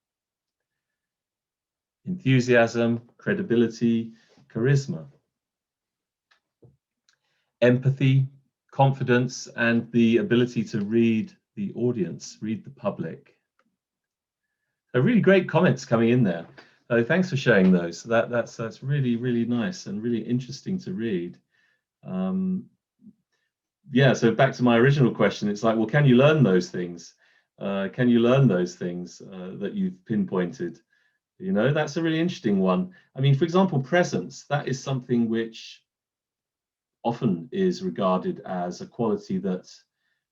Enthusiasm, credibility, charisma. Empathy, confidence, and the ability to read the audience, read the public. So really great comments coming in there. Thanks for sharing those. That's really, really nice and really interesting to read. Yeah, so back to my original question, it's like, well, can you learn those things? Can you learn those things that you've pinpointed? You know, that's a really interesting one. I mean, for example, presence, that is something which often is regarded as a quality that,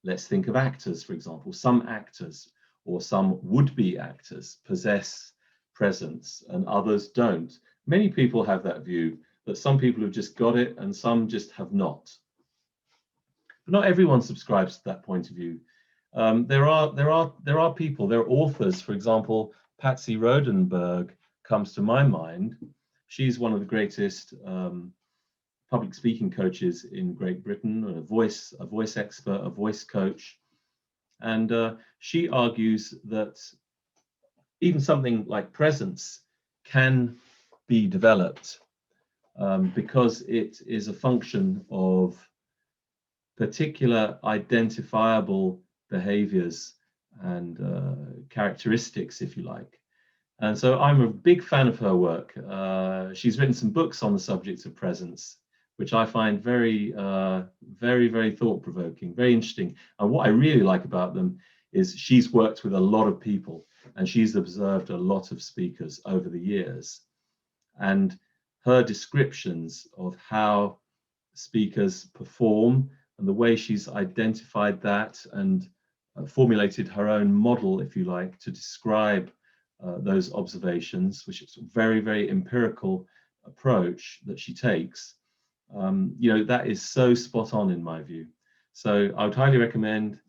let's think of actors, for example. Some actors or some would-be actors possess presence and others don't. Many people have that view, that some people have just got it and some just have not. But not everyone subscribes to that point of view. There are people, there are authors, for example, Patsy Rodenberg comes to my mind. She's one of the greatest public speaking coaches in Great Britain, a voice expert, a voice coach. And she argues that even something like presence can be developed because it is a function of particular identifiable behaviors and characteristics, if you like. And so I'm a big fan of her work. She's written some books on the subject of presence, which I find very, very thought-provoking, very interesting. And what I really like about them is she's worked with a lot of people and she's observed a lot of speakers over the years. And her descriptions of how speakers perform and the way she's identified that and formulated her own model, if you like, to describe those observations, which is a very, very empirical approach that she takes. You know, that is so spot on in my view. So I would highly recommend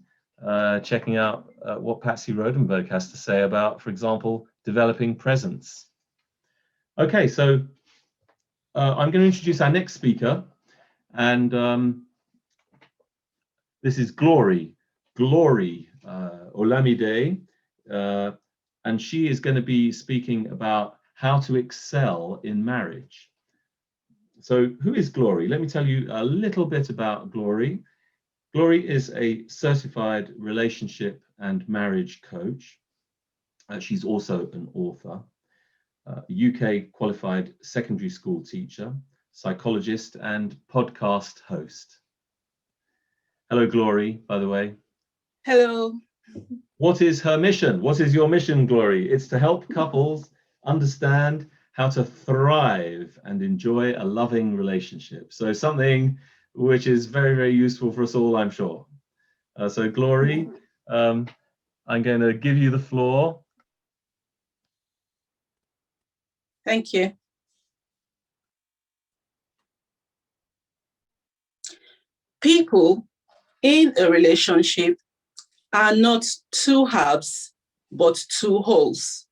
checking out what Patsy Rodenberg has to say about, for example, developing presence. Okay, so I'm going to introduce our next speaker, and this is Glory Olamide, and she is going to be speaking about how to excel in marriage. So who is Glory? Let me tell you a little bit about Glory. Glory is a certified relationship and marriage coach. She's also an author, UK qualified secondary school teacher, psychologist, and podcast host. Hello, Glory, by the way. Hello. What is her mission? What is your mission, Glory? It's to help couples understand how to thrive and enjoy a loving relationship. So something which is very, very useful for us all, I'm sure. So Glory, I'm going to give you the floor. Thank you. People in a relationship are not two halves, but two wholes.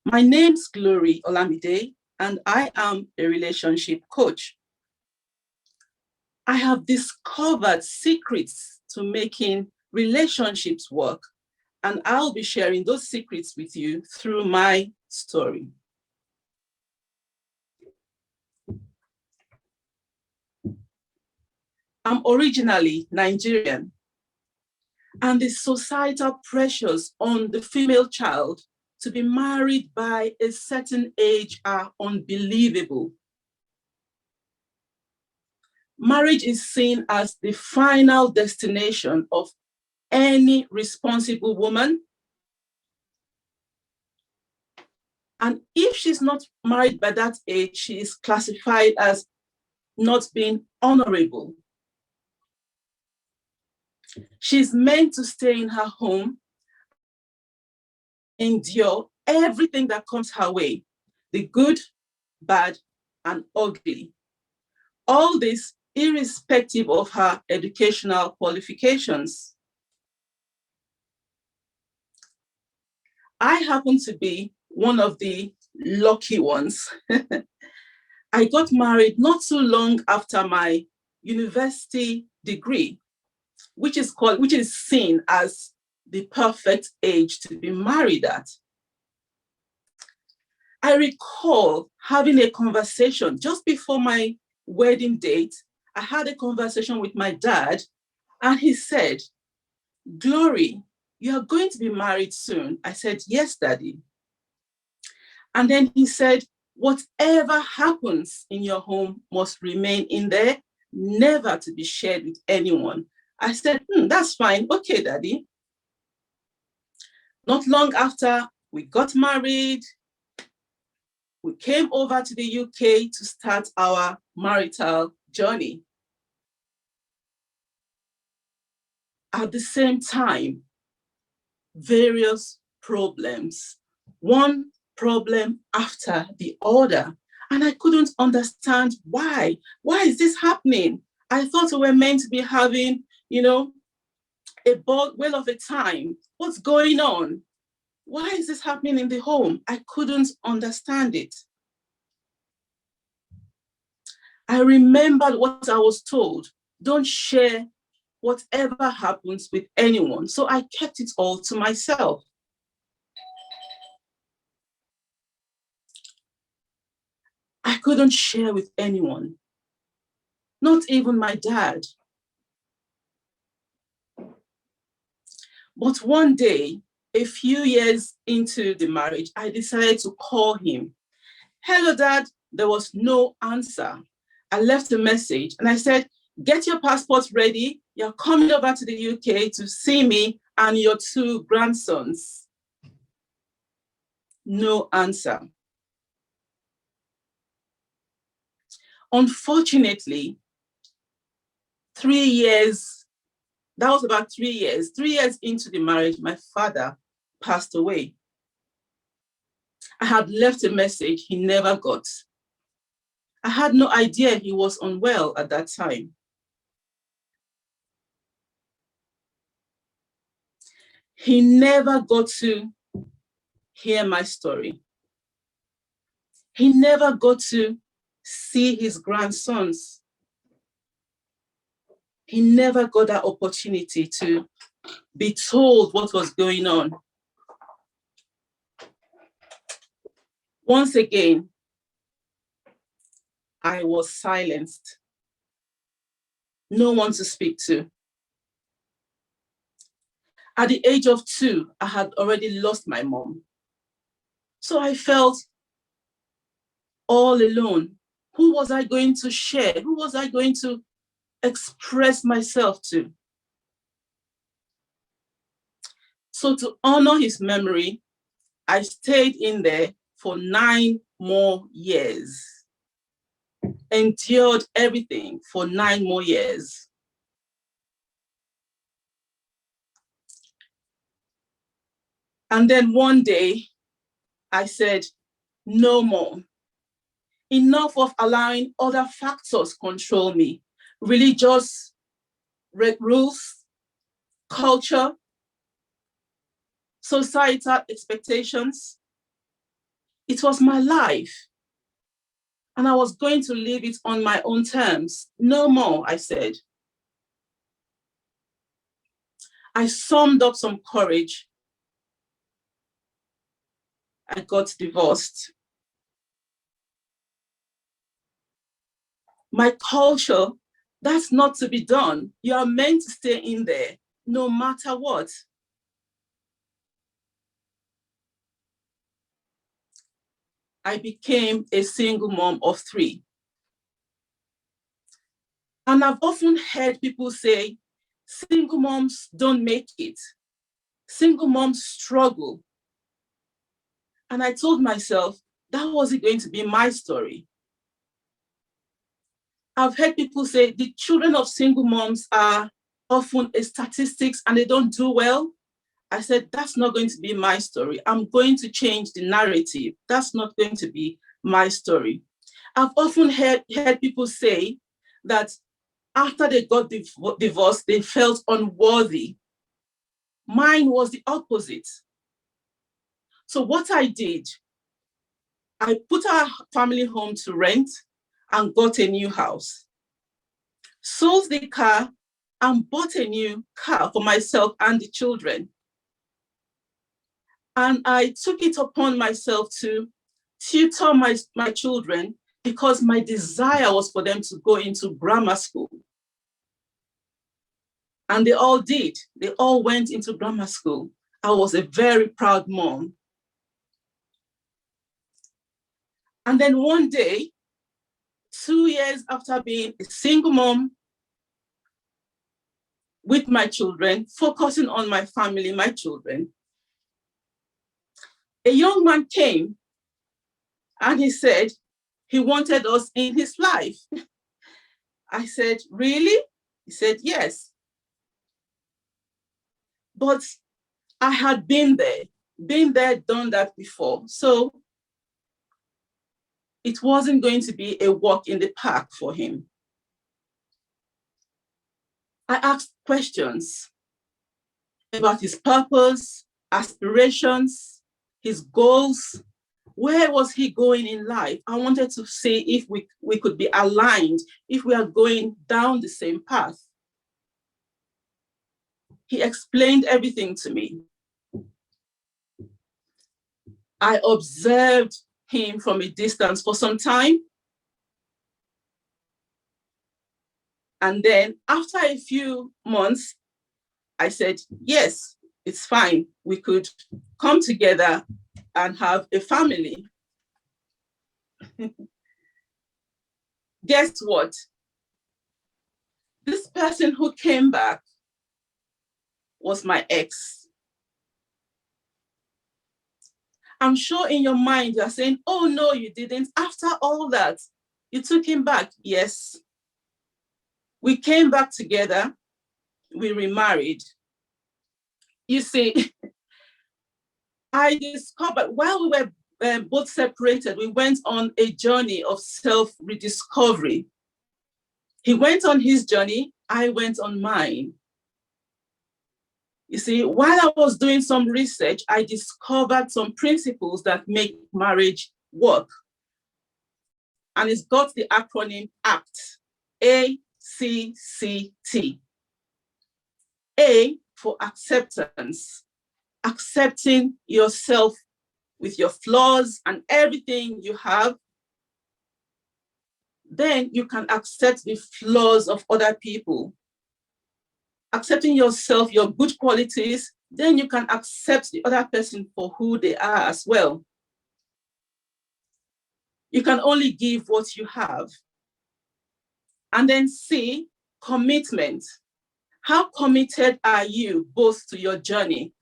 My name's Glory Olamide, and I am a relationship coach. I have discovered secrets to making relationships work, and I'll be sharing those secrets with you through my story. I'm originally Nigerian, and the societal pressures on the female child to be married by a certain age are unbelievable. Marriage is seen as the final destination of any responsible woman. And if she's not married by that age, she is classified as not being honorable. She's meant to stay in her home, endure everything that comes her way, the good, bad, and ugly. All this irrespective of her educational qualifications. I happen to be one of the lucky ones. I got married not too long after my university degree, which is seen as the perfect age to be married at. I recall having a conversation just before my wedding date. I had a conversation with my dad, and he said, "Glory, you are going to be married soon." I said, "Yes, Daddy." And then he said, "Whatever happens in your home must remain in there, never to be shared with anyone." I said, "That's fine. Okay, Daddy." Not long after we got married, we came over to the UK to start our marital journey. At the same time, various problems, one problem after the other. And I couldn't understand why. Why is this happening? I thought we were meant to be having, a whale of a time. What's going on? Why is this happening in the home? I couldn't understand it. I remembered what I was told. Don't share whatever happens with anyone. So I kept it all to myself. I couldn't share with anyone, not even my dad. But one day, a few years into the marriage, I decided to call him. "Hello, Dad." There was no answer. I left a message and I said, "Get your passports ready. You're coming over to the UK to see me and your 2 grandsons. No answer. Unfortunately, 3 years, that was about 3 years. 3 years into the marriage, my father passed away. I had left a message he never got. I had no idea he was unwell at that time. He never got to hear my story. He never got to see his grandsons. He never got that opportunity to be told what was going on. Once again, I was silenced. No one to speak to. At the age of 2, I had already lost my mom. So I felt all alone. Who was I going to share? Who was I going to express myself to? So to honor his memory, I stayed in there for 9 more years. Endured everything for 9 more years. And then one day, I said, no more. Enough of allowing other factors control me. Religious rules, culture, societal expectations. It was my life. And I was going to live it on my own terms. No more, I said. I summed up some courage. I got divorced. My culture That's not to be done. You are meant to stay in there no matter what. I became a single mom of 3. And I've often heard people say, single moms don't make it. Single moms struggle. And I told myself, that wasn't going to be my story. I've heard people say the children of single moms are often a statistics and they don't do well. I said, that's not going to be my story. I'm going to change the narrative. That's not going to be my story. I've often heard people say that after they got divorced, they felt unworthy. Mine was the opposite. So what I did, I put our family home to rent and got a new house, sold the car and bought a new car for myself and the children. And I took it upon myself to tutor my children because my desire was for them to go into grammar school. And they all did. They all went into grammar school. I was a very proud mom. And then one day, 2 years after being a single mom with my children, focusing on my family, my children, a young man came and he said he wanted us in his life. I said, really? He said, yes. But I had been there, done that before. So it wasn't going to be a walk in the park for him. I asked questions about his purpose, aspirations, his goals. Where was he going in life? I wanted to see if we could be aligned, if we are going down the same path. He explained everything to me. I observed him from a distance for some time. And then after a few months, I said, yes, it's fine. We could come together and have a family. Guess what? This person who came back was my ex. I'm sure in your mind you're saying, oh no, you didn't. After all that, you took him back. Yes. We came back together. We remarried. You see, I discovered while we were both separated, we went on a journey of self-rediscovery. He went on his journey, I went on mine. You see, while I was doing some research, I discovered some principles that make marriage work. And it's got the acronym ACT, A-C-C-T. A for acceptance, accepting yourself with your flaws and everything you have. Then you can accept the flaws of other people. Accepting yourself, your good qualities, then you can accept the other person for who they are as well. You can only give what you have. And then C, commitment. How committed are you both to your journey?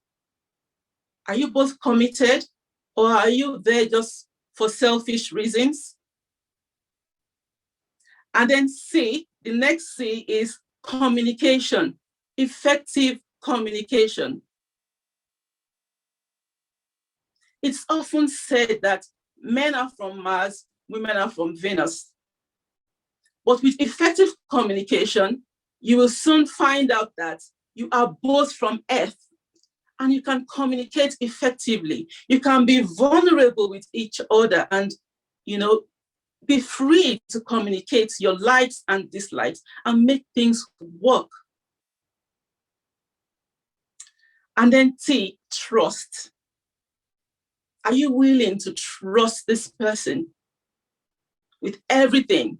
Are you both committed, or are you there just for selfish reasons? And then C, the next C is communication, effective communication. It's often said that men are from Mars, women are from Venus. But with effective communication, you will soon find out that you are both from Earth and you can communicate effectively. You can be vulnerable with each other and, be free to communicate your likes and dislikes and make things work. And then T, trust. Are you willing to trust this person with everything?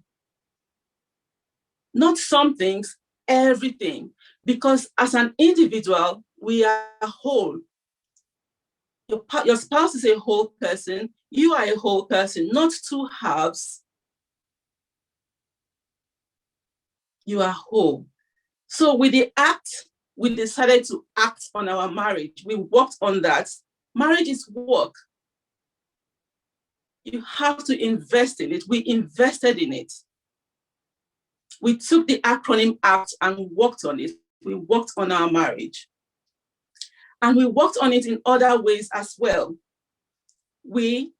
Not some things, everything. Because as an individual, we are whole. Your spouse is a whole person. You are a whole person, not two halves. You are whole. So with the act, we decided to act on our marriage. We worked on that. Marriage is work. You have to invest in it. We invested in it. We took the acronym ACT and worked on it. We worked on our marriage. And we worked on it in other ways as well. We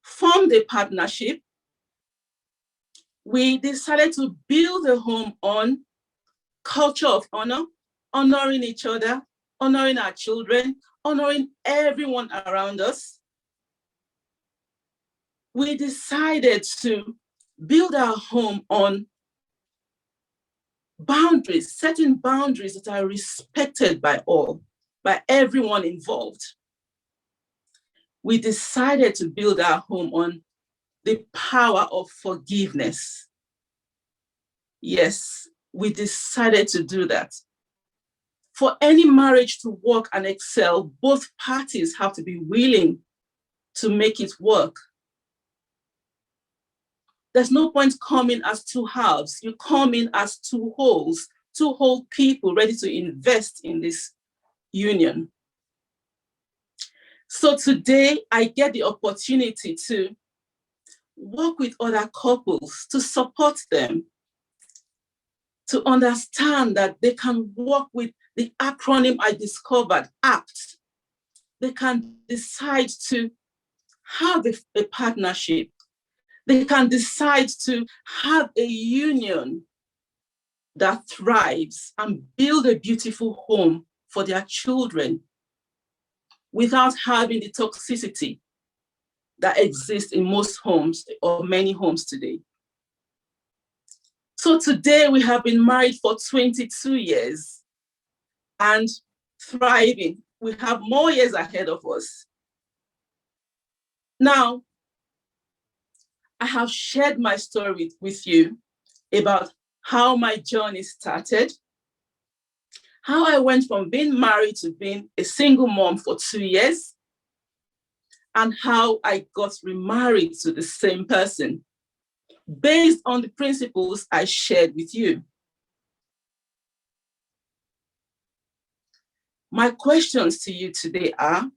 formed a partnership. We decided to build a home on culture of honor, honoring each other, honoring our children, honoring everyone around us. We decided to build our home on boundaries, setting boundaries that are respected by all, by everyone involved. We decided to build our home on the power of forgiveness. Yes, we decided to do that. For any marriage to work and excel, both parties have to be willing to make it work. There's no point coming as two halves. You come in as two wholes, two whole people ready to invest in this union. So today I get the opportunity to work with other couples, to support them, to understand that they can work with the acronym I discovered, ACT. They can decide to have a partnership. They can decide to have a union that thrives and build a beautiful home for their children without having the toxicity that exists in most homes or many homes today. So today we have been married for 22 years and thriving. We have more years ahead of us. Now, I have shared my story with you about how my journey started, how I went from being married to being a single mom for 2 years, and how I got remarried to the same person based on the principles I shared with you. My questions to you today are,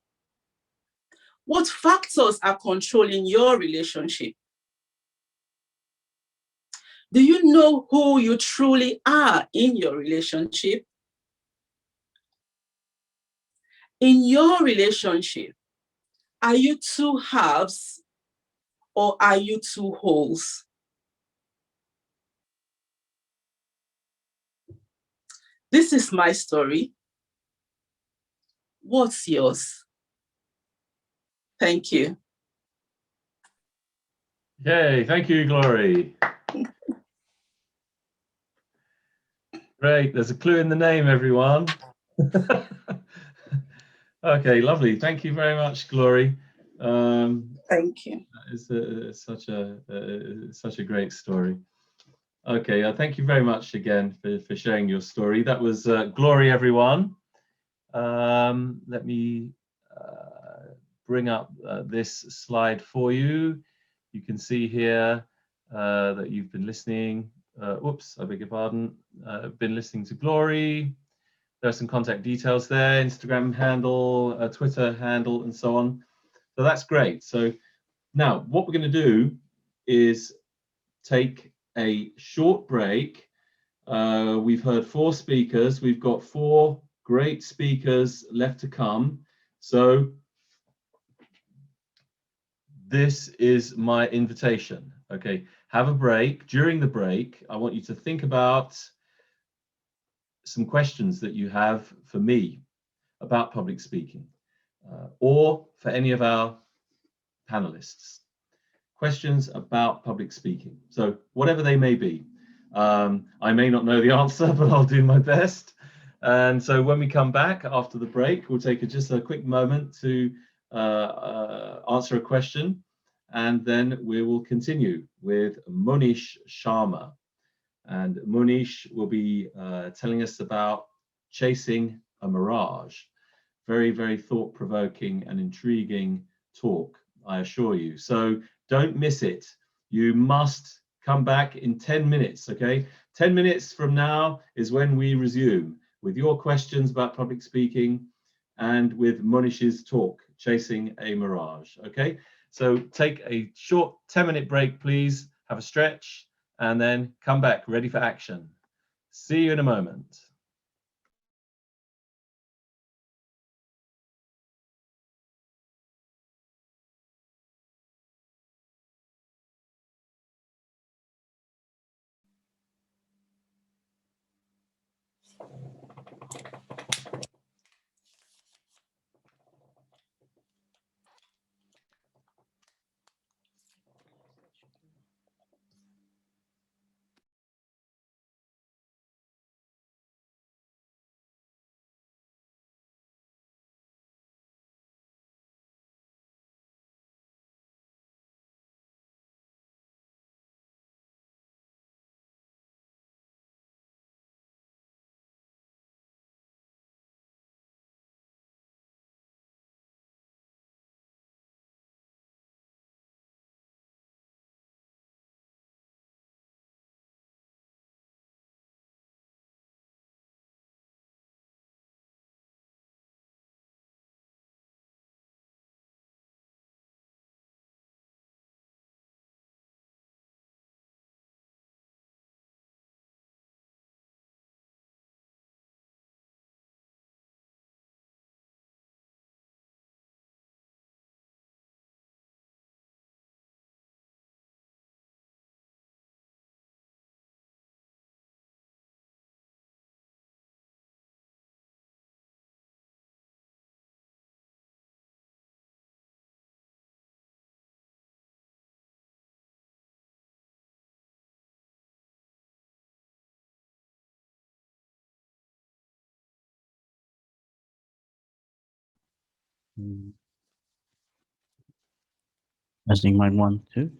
what factors are controlling your relationship? Do you know who you truly are in your relationship? In your relationship, are you two halves or are you two wholes? This is my story. What's yours? Thank you. Yay, thank you, Glory. Great, there's a clue in the name, everyone. Okay, lovely. Thank you very much, Glory. Thank you. It's such a great story. Okay, thank you very much again for sharing your story. That was Glory, everyone. Let me bring up this slide for you. You can see here that you've been listening. Whoops, I beg your pardon. Been listening to Glory. There are some contact details there, Instagram handle, Twitter handle, and so on. So that's great. So now what we're going to do is take a short break. We've heard 4 speakers. We've got 4 great speakers left to come. So this is my invitation. Okay, have a break. During the break, I want you to think about some questions that you have for me about public speaking, or for any of our panelists. Questions about public speaking. So whatever they may be. I may not know the answer, but I'll do my best. And so when we come back after the break, we'll take just a quick moment to answer a question, and then we will continue with Monish Sharma. And Monish will be telling us about chasing a mirage. Very, very thought-provoking and intriguing talk, I assure you. So don't miss it. You must come back in 10 minutes, okay? 10 minutes from now is when we resume with your questions about public speaking and with Monish's talk, Chasing a Mirage, okay? So take a short 10-minute break, please. Have a stretch and then come back ready for action. See you in a moment. Testing mic 1, 2.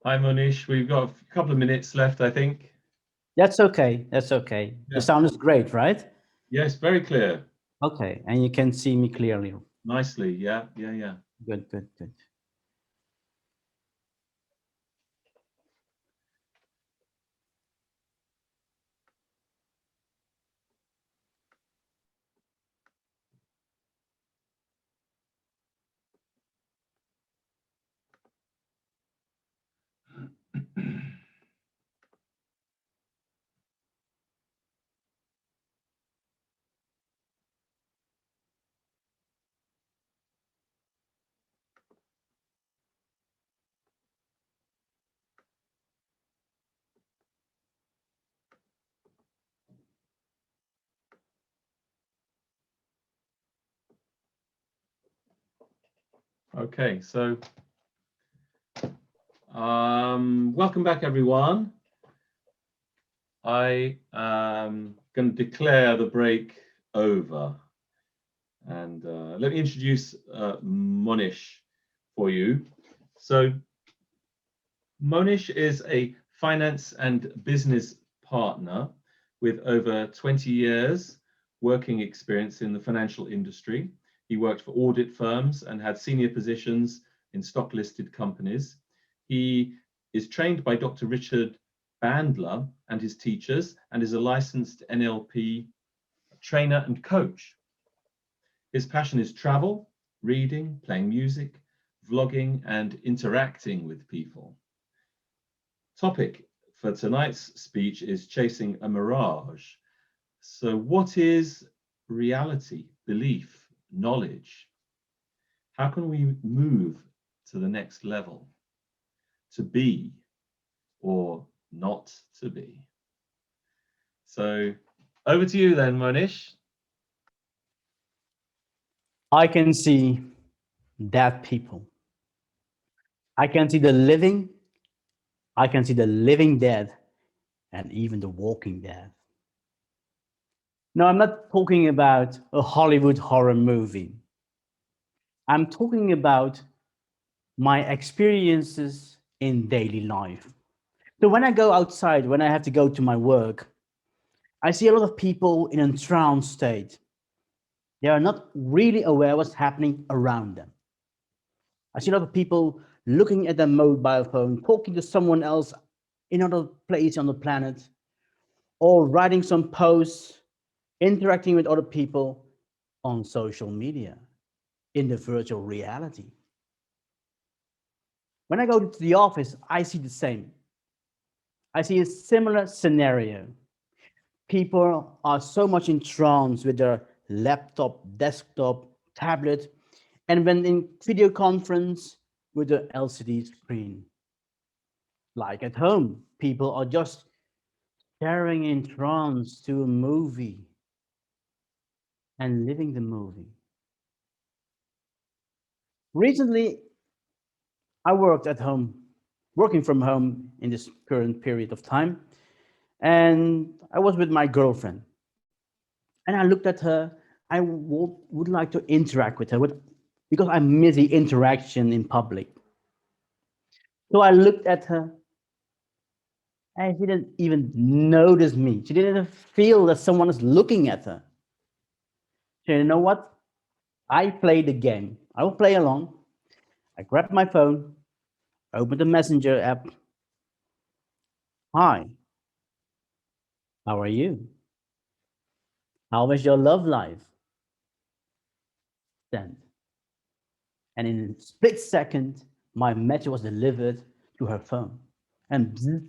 Hi, Monish. We've got a couple of minutes left, I think. That's okay. That's okay. Yeah. The sound is great, right? Yes, very clear. Okay, and you can see me clearly. Nicely. Yeah, yeah, yeah. Good, good, good. Okay, so welcome back, everyone. I am going to declare the break over. And let me introduce Monish for you. So Monish is a finance and business partner with over 20 years working experience in the financial industry. He worked for audit firms and had senior positions in stock listed companies. He is trained by Dr. Richard Bandler and his teachers and is a licensed NLP trainer and coach. His passion is travel, reading, playing music, vlogging, and interacting with people. Topic for tonight's speech is chasing a mirage. So what is reality, belief, knowledge? How can we move to the next level? To be or not to be? So over to you then, Monish. I can see dead people. I can see the living. I can see the living dead and even the walking dead. No, I'm not talking about a Hollywood horror movie. I'm talking about my experiences in daily life. So when I go outside, when I have to go to my work, I see a lot of people in a trance state. They are not really aware what's happening around them. I see a lot of people looking at their mobile phone, talking to someone else in another place on the planet, or writing some posts, interacting with other people on social media, in the virtual reality. When I go to the office, I see the same. I see a similar scenario. People are so much in trance with their laptop, desktop, tablet, and when in video conference with the LCD screen. Like at home, people are just staring in trance to a movie and living the movie. Recently, I worked at home, working from home in this current period of time, and I was with my girlfriend. And I looked at her. I would like to interact with her because I miss the interaction in public. So I looked at her and she didn't even notice me. She didn't even feel that someone is looking at her. So you know what? I play the game. I will play along. I grabbed my phone, opened the Messenger app. Hi, how are you? How was your love life? Send. And in a split second, my message was delivered to her phone. And bzzz,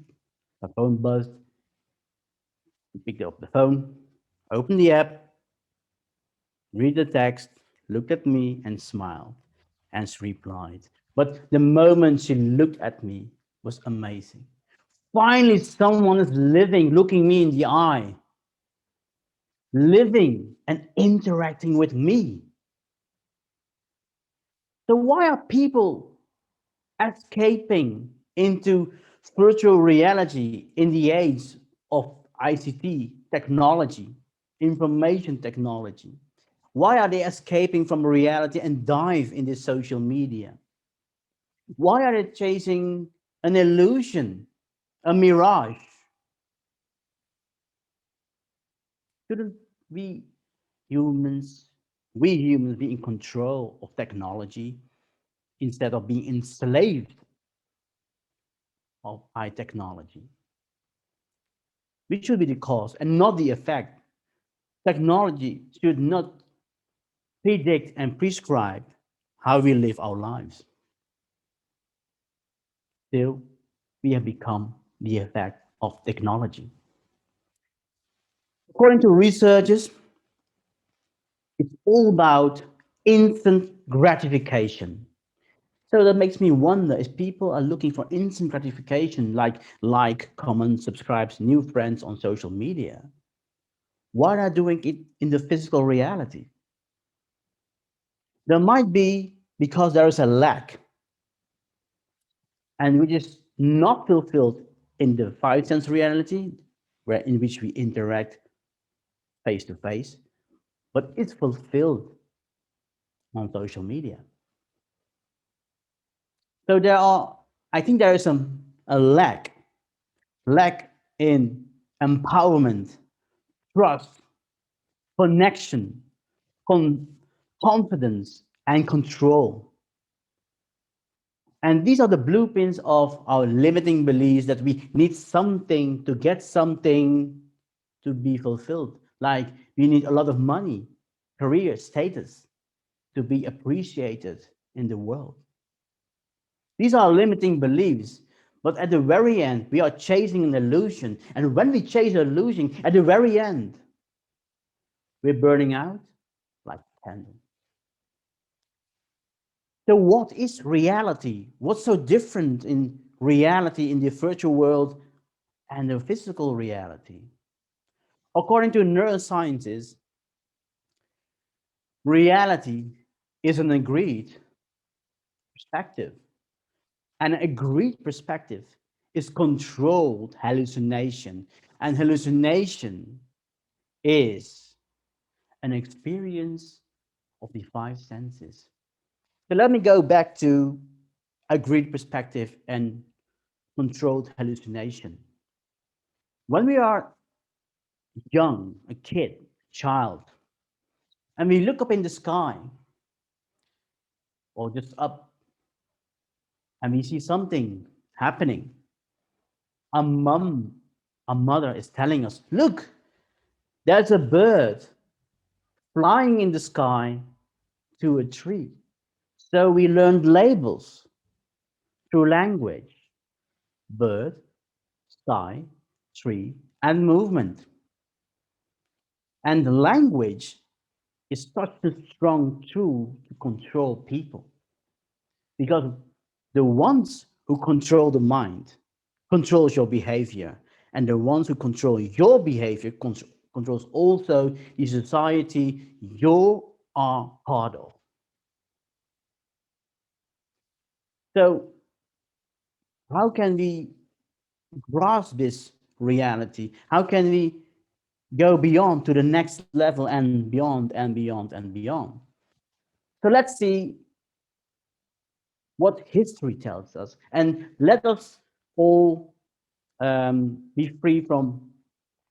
her phone buzzed. She picked up the phone, opened the app, read the text, looked at me and smiled, and she replied. But the moment she looked at me was amazing. Finally, someone is living, looking me in the eye, living and interacting with me. So why are people escaping into virtual reality in the age of ICT technology, information technology? Why are they escaping from reality and dive into social media? Why are they chasing an illusion, a mirage. Shouldn't humans, we humans be in control of technology instead of being enslaved of high technology? Which should be the cause and not the effect. Technology should not predict and prescribe how we live our lives. Still, we have become the effect of technology. According to researchers, it's all about instant gratification. So that makes me wonder if people are looking for instant gratification, like, comment, subscribes, new friends on social media, why are they doing it in the physical reality? There might be because there is a lack, and which is not fulfilled in the five sense reality, in which we interact face to face, but it's fulfilled on social media. So I think there is a lack in empowerment, trust, connection, confidence, and control. And these are the blueprints of our limiting beliefs that we need something to get something to be fulfilled. Like we need a lot of money, career, status to be appreciated in the world. These are limiting beliefs. But at the very end, we are chasing an illusion. And when we chase an illusion, at the very end, we're burning out like a candle. So what is reality? What's so different in reality in the virtual world and the physical reality? According to neuroscientists, reality is an agreed perspective. An agreed perspective is controlled hallucination. And hallucination is an experience of the five senses. So let me go back to agreed perspective and controlled hallucination. When we are young, a kid, child, and we look up in the sky or just up and we see something happening, a mother is telling us, look, there's a bird flying in the sky to a tree. So we learned labels through language: bird, sky, tree, and movement. And the language is such a strong tool to control people, because the ones who control the mind controls your behavior, and the ones who control your behavior controls also the society you are part of. So how can we grasp this reality? How can we go beyond to the next level and beyond and beyond and beyond? So let's see what history tells us, and let us all be free from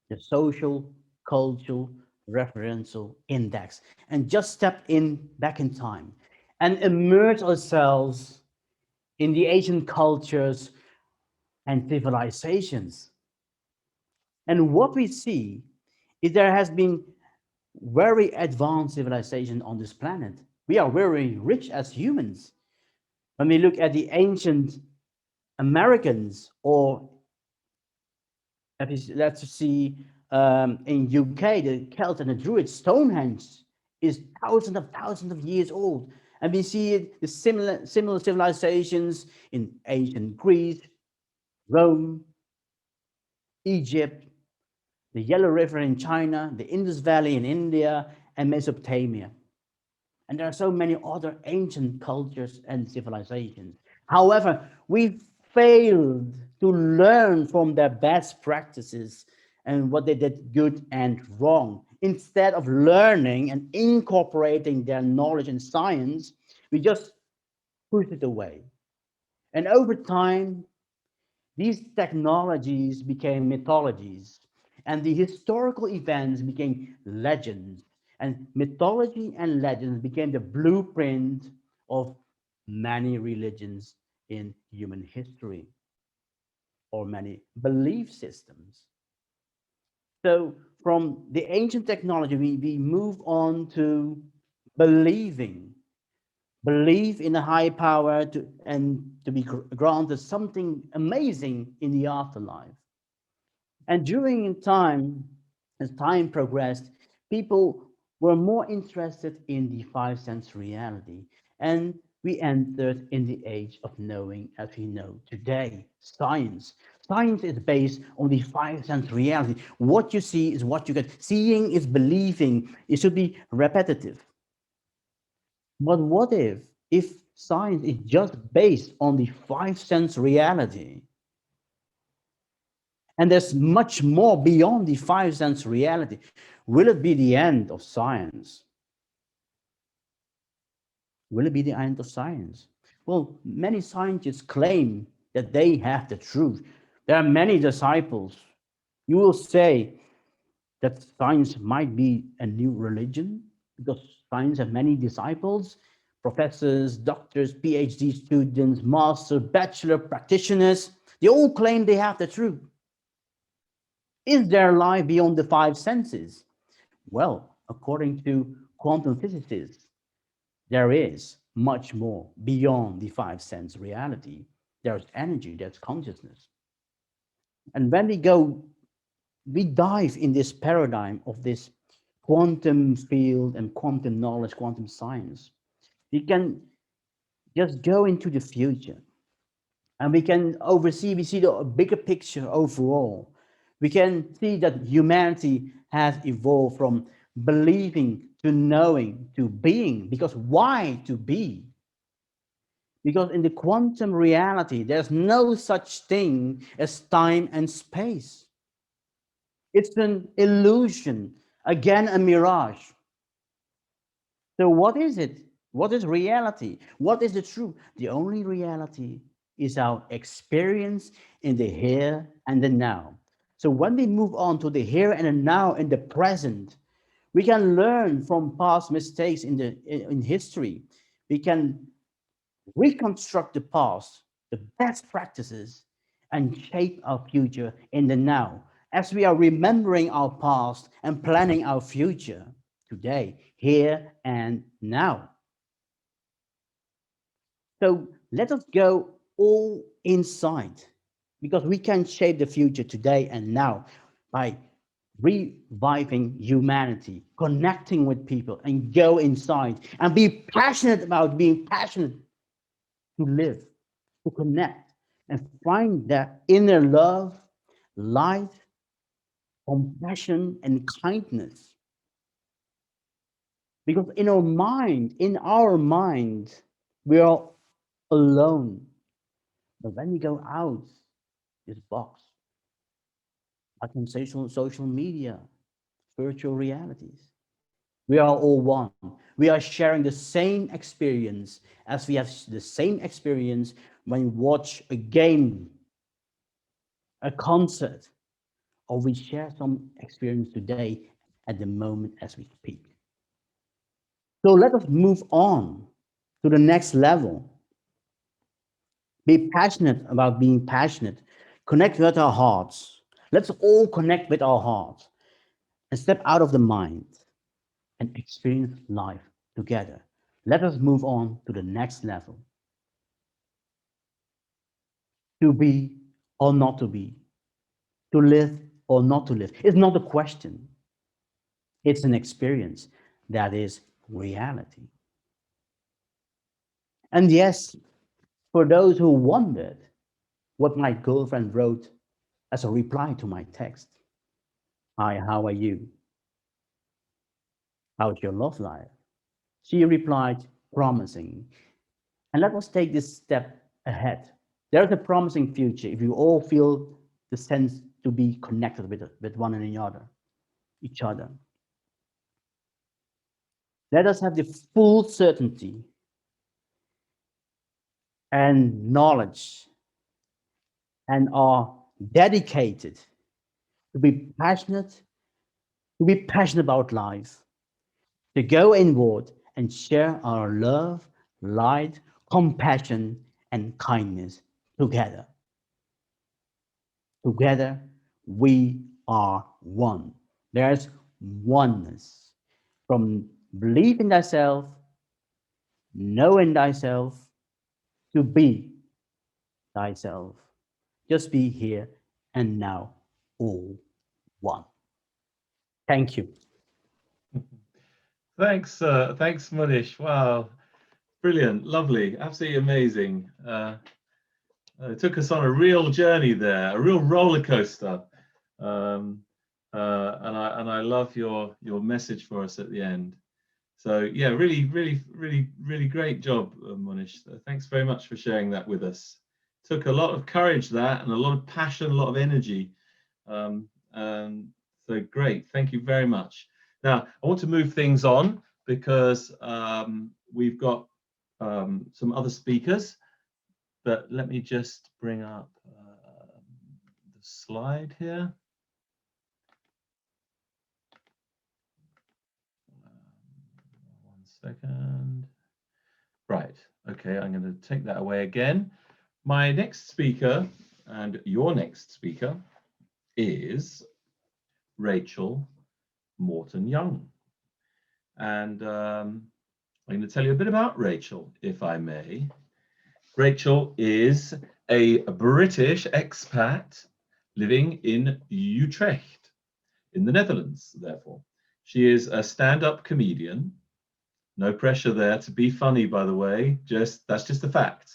the social, cultural, referential index, and just step back in time and immerse ourselves in the ancient cultures and civilizations. And what we see is there has been very advanced civilization on this planet. We are very rich as humans. When we look at the ancient Americans, or let's see in UK, the Celts and the Druids, Stonehenge is thousands of years old. And we see the similar civilizations in ancient Greece, Rome, Egypt, the Yellow River in China, the Indus Valley in India, and Mesopotamia. And there are so many other ancient cultures and civilizations. However, we failed to learn from their best practices and what they did good and wrong. Instead of learning and incorporating their knowledge and science, we just pushed it away. And over time, These technologies became mythologies, and the historical events became legends, and mythology and legends became the blueprint of many religions in human history, or many belief systems. So from the ancient technology, we move on to believing, believe in a high power and to be granted something amazing in the afterlife. And during time, as time progressed, people were more interested in the five sense reality. And we entered in the age of knowing as we know today, science. Science is based on the five sense reality. What you see is what you get. Seeing is believing. It should be repetitive. But what if science is just based on the five sense reality? And there's much more beyond the five sense reality. Will it be the end of science? Will it be the end of science? Well, many scientists claim that they have the truth. There are many disciples. You will say that science might be a new religion because science has many disciples, professors, doctors, PhD students, master, bachelor practitioners. They all claim they have the truth. Is there life beyond the five senses? Well, according to quantum physicists, there is much more beyond the five sense reality. There's energy, there's consciousness. And when we dive in this paradigm of this quantum field and quantum knowledge, quantum science, we can just go into the future and we see the bigger picture overall. We can see that humanity has evolved from believing to knowing to being. Because why to be? Because in the quantum reality, there's no such thing as time and space. It's an illusion, again, a mirage. So what is it? What is reality? What is the truth? The only reality is our experience in the here and the now. So when we move on to the here and the now and the present, we can learn from past mistakes in history. We can reconstruct the past, the best practices, and shape our future in the now. As we are remembering our past and planning our future today, here and now. So let us go all inside because we can shape the future today and now by reviving humanity, connecting with people, and go inside and be passionate about being passionate to live, to connect, and find that inner love, light, compassion, and kindness. Because in our mind, we are alone. But when we go out this box, like in social media, virtual realities, we are all one. We are sharing the same experience as we have the same experience when we watch a game, a concert, or we share some experience today at the moment as we speak. So let us move on to the next level. Be passionate about being passionate. Connect with our hearts. Let's all connect with our hearts and step out of the mind and experience life together. Let us move on to the next level. To be or not to be, to live or not to live. It's not a question. It's an experience that is reality. And yes, for those who wondered what my girlfriend wrote as a reply to my text, "Hi, how are you? How's your love life?" She replied, "Promising." And let us take this step ahead. There's a promising future if you all feel the sense to be connected with one another, each other. Let us have the full certainty and knowledge and are dedicated to be passionate about life, to go inward and share our love, light, compassion, and kindness together. Together, we are one. There's oneness from belief in thyself, knowing thyself, to be thyself. Just be here and now, all one. Thank you. Thanks, thanks, Manish. Wow, brilliant, lovely, absolutely amazing. It took us on a real journey there, a real roller coaster, and I love your message for us at the end. So yeah, really great job, Manish. Thanks very much for sharing that with us. Took a lot of courage, that, and a lot of passion, a lot of energy. So great, thank you very much. Now I want to move things on because we've got some other speakers. But let me just bring up the slide here. One second. Right, okay, I'm going to take that away again. My next speaker and your next speaker is Rachel Morton Young. And I'm going to tell you a bit about Rachel, if I may. Rachel is a British expat living in Utrecht, in the Netherlands, therefore. She is a stand-up comedian. No pressure there to be funny, by the way, that's just a fact.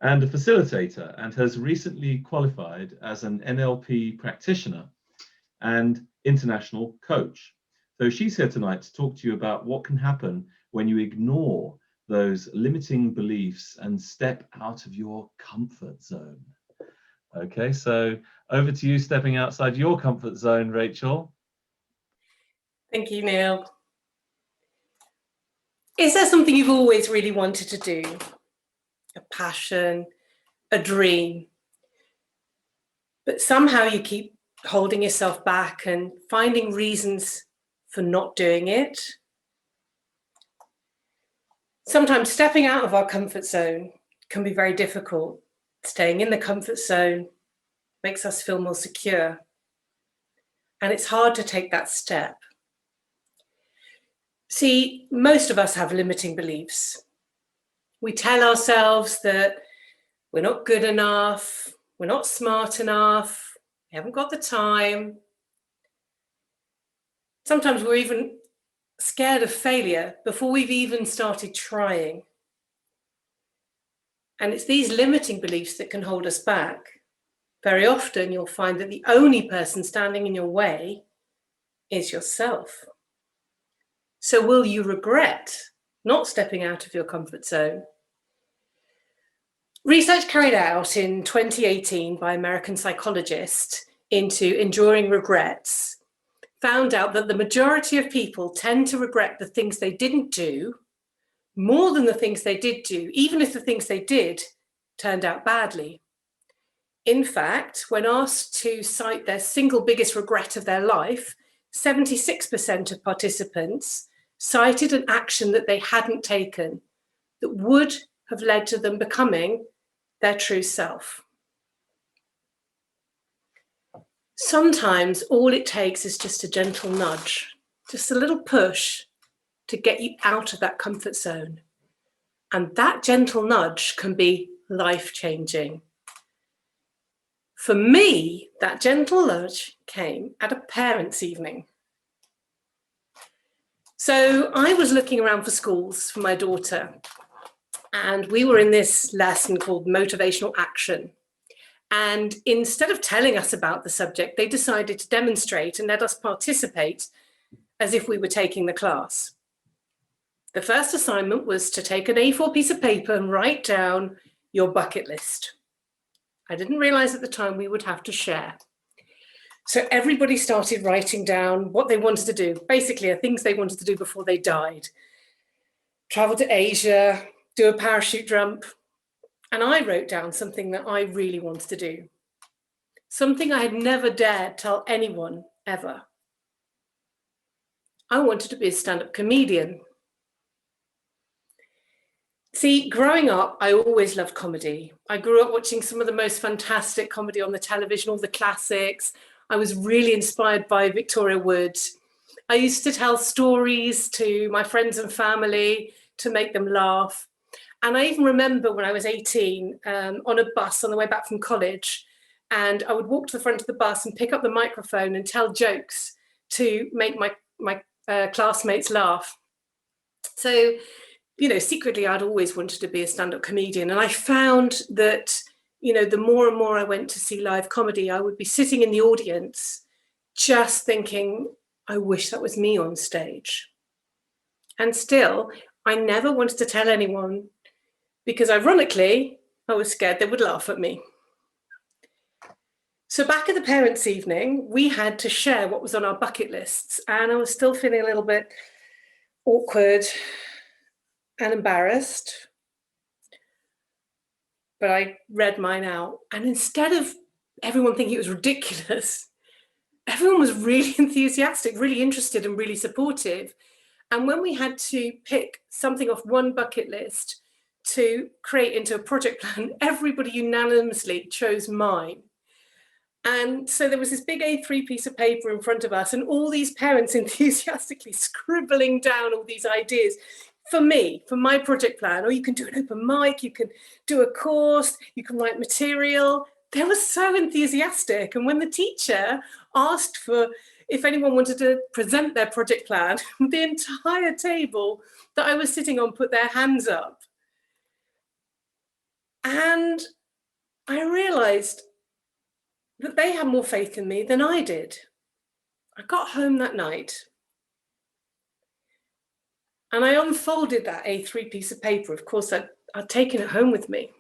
And a facilitator, and has recently qualified as an NLP practitioner and international coach. So she's here tonight to talk to you about what can happen when you ignore those limiting beliefs and step out of your comfort zone. Okay, so over to you, stepping outside your comfort zone, Rachel. Thank you, Neil. Is there something you've always really wanted to do? A passion, a dream, but somehow you keep holding yourself back and finding reasons for not doing it? Sometimes stepping out of our comfort zone can be very difficult. Staying in the comfort zone makes us feel more secure. And it's hard to take that step. See, most of us have limiting beliefs. We tell ourselves that we're not good enough, we're not smart enough, we haven't got the time. Sometimes we're even scared of failure before we've even started trying. And it's these limiting beliefs that can hold us back. Very often you'll find that the only person standing in your way is yourself. So will you regret not stepping out of your comfort zone? Research carried out in 2018 by American psychologists into enduring regrets found out that the majority of people tend to regret the things they didn't do more than the things they did do, even if the things they did turned out badly. In fact, when asked to cite their single biggest regret of their life, 76% of participants cited an action that they hadn't taken that would have led to them becoming their true self. Sometimes all it takes is just a gentle nudge, just a little push to get you out of that comfort zone. And that gentle nudge can be life-changing. For me, that gentle nudge came at a parents' evening. So I was looking around for schools for my daughter, and we were in this lesson called Motivational Action. And instead of telling us about the subject, they decided to demonstrate and let us participate as if we were taking the class. The first assignment was to take an A4 piece of paper and write down your bucket list. I didn't realize at the time we would have to share. So everybody started writing down what they wanted to do, basically things they wanted to do before they died. Travel to Asia, do a parachute jump, And I wrote down something that I really wanted to do, something I had never dared tell anyone ever. I wanted to be a stand-up comedian. See, growing up, I always loved comedy. I grew up watching some of the most fantastic comedy on the television, all the classics. I was really inspired by Victoria Wood. I used to tell stories to my friends and family to make them laugh. And I even remember when I was 18 on a bus on the way back from college, and I would walk to the front of the bus and pick up the microphone and tell jokes to make my classmates laugh. So, you know, secretly, I'd always wanted to be a stand-up comedian. And I found that, you know, the more and more I went to see live comedy, I would be sitting in the audience just thinking, I wish that was me on stage. And still, I never wanted to tell anyone because ironically, I was scared they would laugh at me. So back at the parents' evening, we had to share what was on our bucket lists. And I was still feeling a little bit awkward and embarrassed. But I read mine out. And instead of everyone thinking it was ridiculous, everyone was really enthusiastic, really interested and really supportive. And when we had to pick something off one bucket list to create into a project plan, everybody unanimously chose mine. And so there was this big A3 piece of paper in front of us and all these parents enthusiastically scribbling down all these ideas for me, for my project plan. Or you can do an open mic, you can do a course, you can write material. They were so enthusiastic. And when the teacher asked for if anyone wanted to present their project plan, the entire table that I was sitting on put their hands up. And I realized that they had more faith in me than I did. I got home that night and I unfolded that A3 piece of paper. Of course, I'd taken it home with me.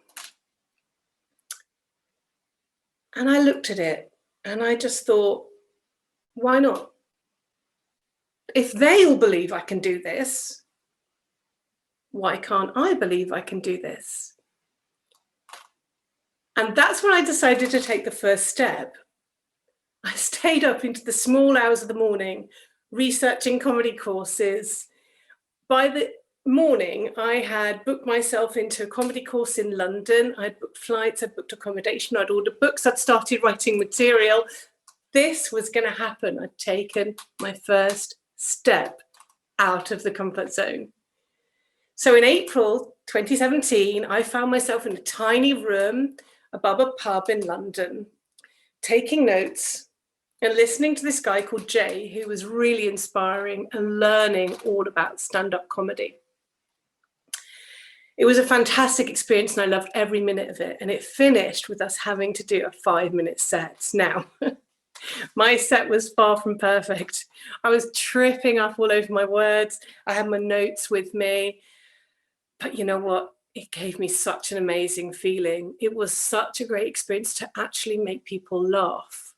And I looked at it and I just thought, why not? If they all believe I can do this, why can't I believe I can do this? And that's when I decided to take the first step. I stayed up into the small hours of the morning, researching comedy courses. By the morning, I had booked myself into a comedy course in London. I'd booked flights, I'd booked accommodation, I'd ordered books, I'd started writing material. This was going to happen. I'd taken my first step out of the comfort zone. So in April 2017, I found myself in a tiny room above a pub in London, taking notes and listening to this guy called Jay, who was really inspiring and learning all about stand-up comedy. It was a fantastic experience and I loved every minute of it. And it finished with us having to do a 5-minute set. Now, my set was far from perfect. I was tripping up all over my words. I had my notes with me. But you know what? It gave me such an amazing feeling. It was such a great experience to actually make people laugh.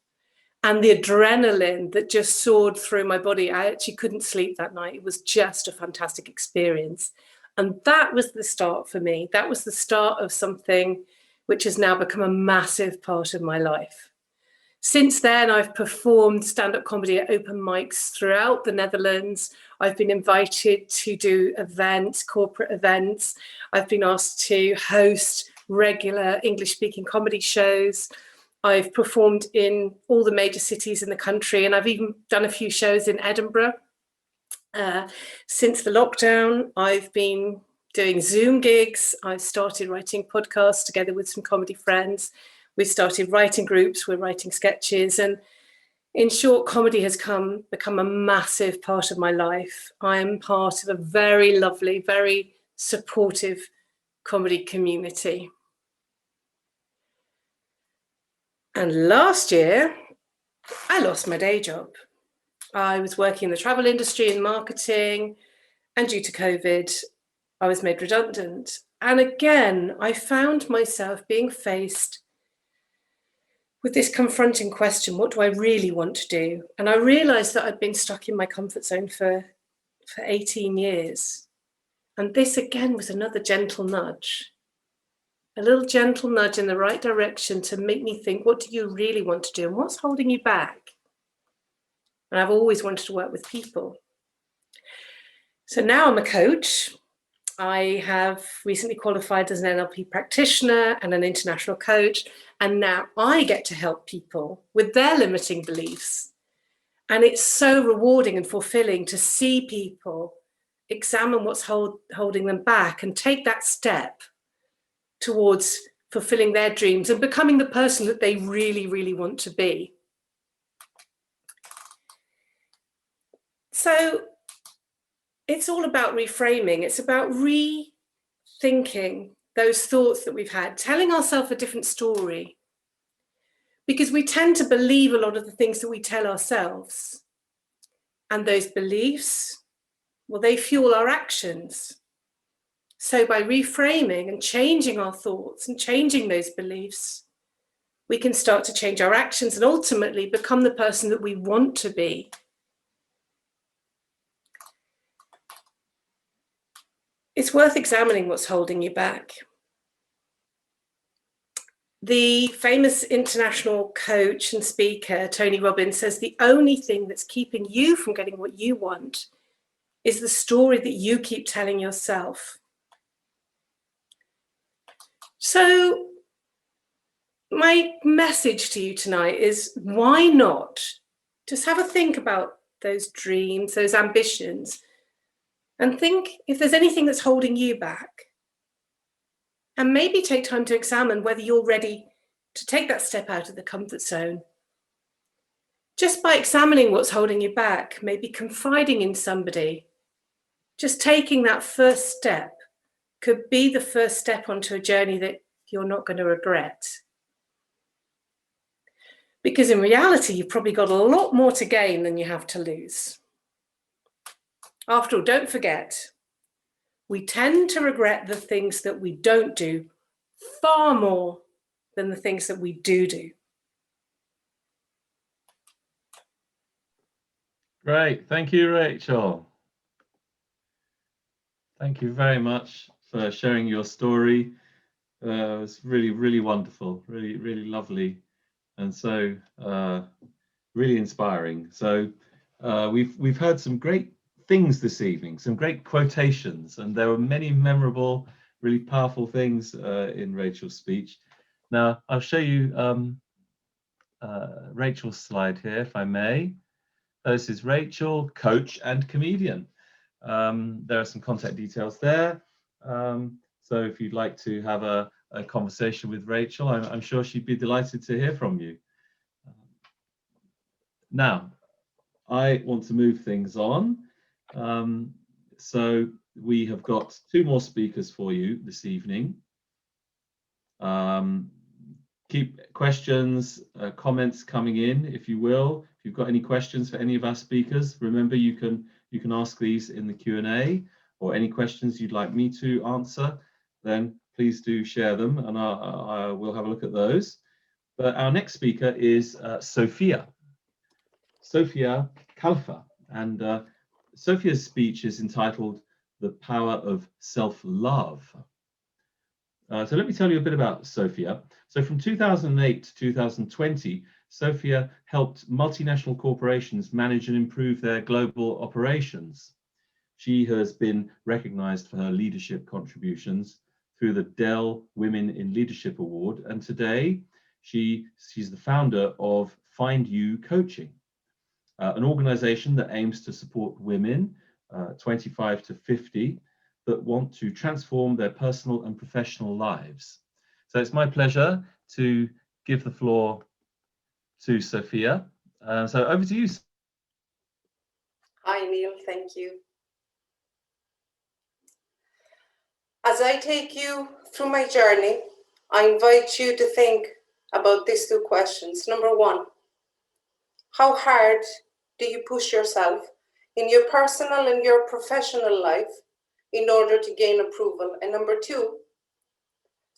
And the adrenaline that just soared through my body, I actually couldn't sleep that night. It was just a fantastic experience. And that was the start for me. That was the start of something which has now become a massive part of my life. Since then, I've performed stand-up comedy at open mics throughout the Netherlands. I've been invited to do events, corporate events. I've been asked to host regular English-speaking comedy shows. I've performed in all the major cities in the country, and I've even done a few shows in Edinburgh. Since the lockdown, I've been doing Zoom gigs. I've started writing podcasts together with some comedy friends. We've started writing groups, we're writing sketches, and in short, comedy has become a massive part of my life. I am part of a very lovely, very supportive comedy community. And last year, I lost my day job. I was working in the travel industry in marketing, and due to COVID, I was made redundant. And again, I found myself being faced with this confronting question, what do I really want to do? And I realized that I'd been stuck in my comfort zone for 18 years. And this again was another gentle nudge. a little gentle nudge in the right direction to make me think, what do you really want to do and what's holding you back? And I've always wanted to work with people. So now I'm a coach. I have recently qualified as an NLP practitioner and an international coach. And now I get to help people with their limiting beliefs. And it's so rewarding and fulfilling to see people examine what's holding them back and take that step towards fulfilling their dreams and becoming the person that they really, really want to be. So it's all about reframing. It's about rethinking those thoughts that we've had, telling ourselves a different story. Because we tend to believe a lot of the things that we tell ourselves. And those beliefs, well, they fuel our actions. So by reframing and changing our thoughts and changing those beliefs, we can start to change our actions and ultimately become the person that we want to be. It's worth examining what's holding you back. The famous international coach and speaker, Tony Robbins, says the only thing that's keeping you from getting what you want is the story that you keep telling yourself. So my message to you tonight is, why not just have a think about those dreams, those ambitions, and think if there's anything that's holding you back. And maybe take time to examine whether you're ready to take that step out of the comfort zone. Just by examining what's holding you back, maybe confiding in somebody, just taking that first step could be the first step onto a journey that you're not going to regret. Because in reality, you've probably got a lot more to gain than you have to lose. After all, don't forget, we tend to regret the things that we don't do far more than the things that we do. Great. Thank you, Rachel. Thank you very much for sharing your story. It was really, really wonderful, really, really lovely, and so really inspiring. So we've heard some great things this evening, some great quotations, and there were many memorable, really powerful things in Rachel's speech. Now I'll show you Rachel's slide here, if I may. This is Rachel, coach and comedian. There are some contact details there. So if you'd like to have a conversation with Rachel, I'm sure she'd be delighted to hear from you. Now, I want to move things on. So we have got two more speakers for you this evening. Keep questions, comments coming in, if you will. If you've got any questions for any of our speakers, remember you can ask these in the Q&A, or any questions you'd like me to answer, then please do share them, and I will have a look at those. But our next speaker is Sophia Khalfa, and Sophia's speech is entitled "The Power of Self-Love." So let me tell you a bit about Sophia. So from 2008 to 2020, Sophia helped multinational corporations manage and improve their global operations. She has been recognized for her leadership contributions through the Dell Women in Leadership Award, and today she's the founder of Find You Coaching, an organization that aims to support women 25 to 50 that want to transform their personal and professional lives. So it's my pleasure to give the floor to Sophia. So over to you. Hi, Neil, thank you. As I take you through my journey, I invite you to think about these two questions. Number one, how hard do you push yourself in your personal and your professional life in order to gain approval? And number two,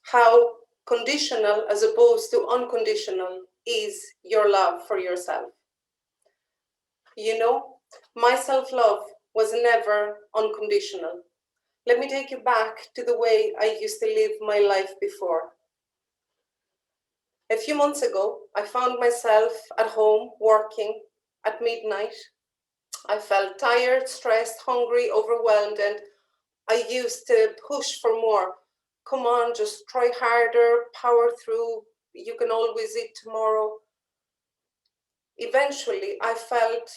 how conditional as opposed to unconditional is your love for yourself? You know, my self-love was never unconditional. Let me take you back to the way I used to live my life before. A few months ago, I found myself at home working at midnight. I felt tired, stressed, hungry, overwhelmed, and I used to push for more. Come on, just try harder, power through, you can always eat tomorrow. Eventually, I felt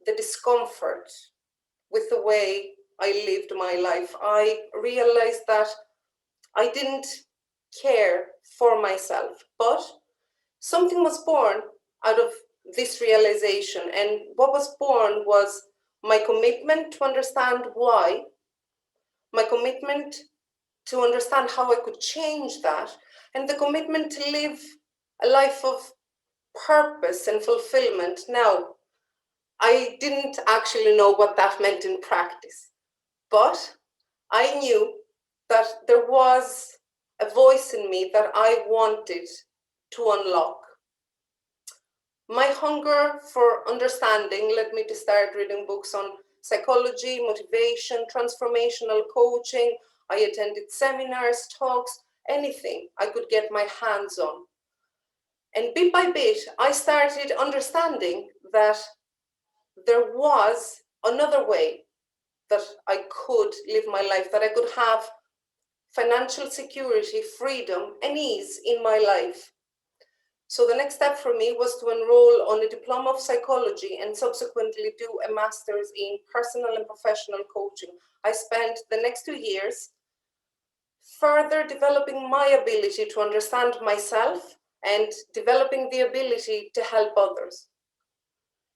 the discomfort with the way I lived my life. I realized that I didn't care for myself, but something was born out of this realization. And what was born was my commitment to understand why, my commitment to understand how I could change that, and the commitment to live a life of purpose and fulfillment. Now, I didn't actually know what that meant in practice, but I knew that there was a voice in me that I wanted to unlock. My hunger for understanding led me to start reading books on psychology, motivation, transformational coaching. I attended seminars, talks, anything I could get my hands on. And bit by bit, I started understanding that there was another way that I could live my life, that I could have financial security, freedom, and ease in my life. So the next step for me was to enroll on a diploma of psychology and subsequently do a master's in personal and professional coaching. I spent the next 2 years further developing my ability to understand myself and developing the ability to help others.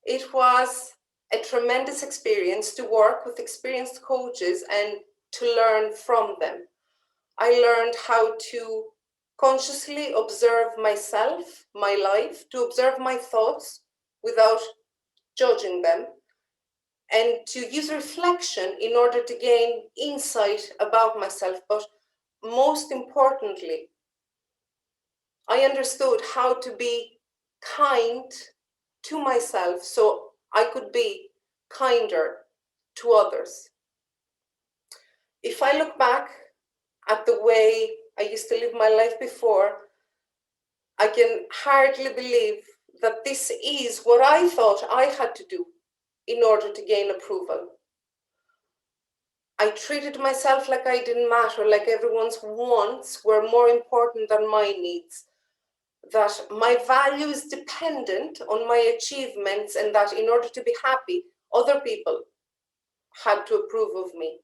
It was a tremendous experience to work with experienced coaches and to learn from them. I learned how to consciously observe myself, my life, to observe my thoughts without judging them, and to use reflection in order to gain insight about myself. But most importantly, I understood how to be kind to myself so I could be kinder to others. If I look back at the way I used to live my life before, I can hardly believe that this is what I thought I had to do in order to gain approval. I treated myself like I didn't matter, like everyone's wants were more important than my needs, that my value is dependent on my achievements, and that in order to be happy, other people had to approve of me.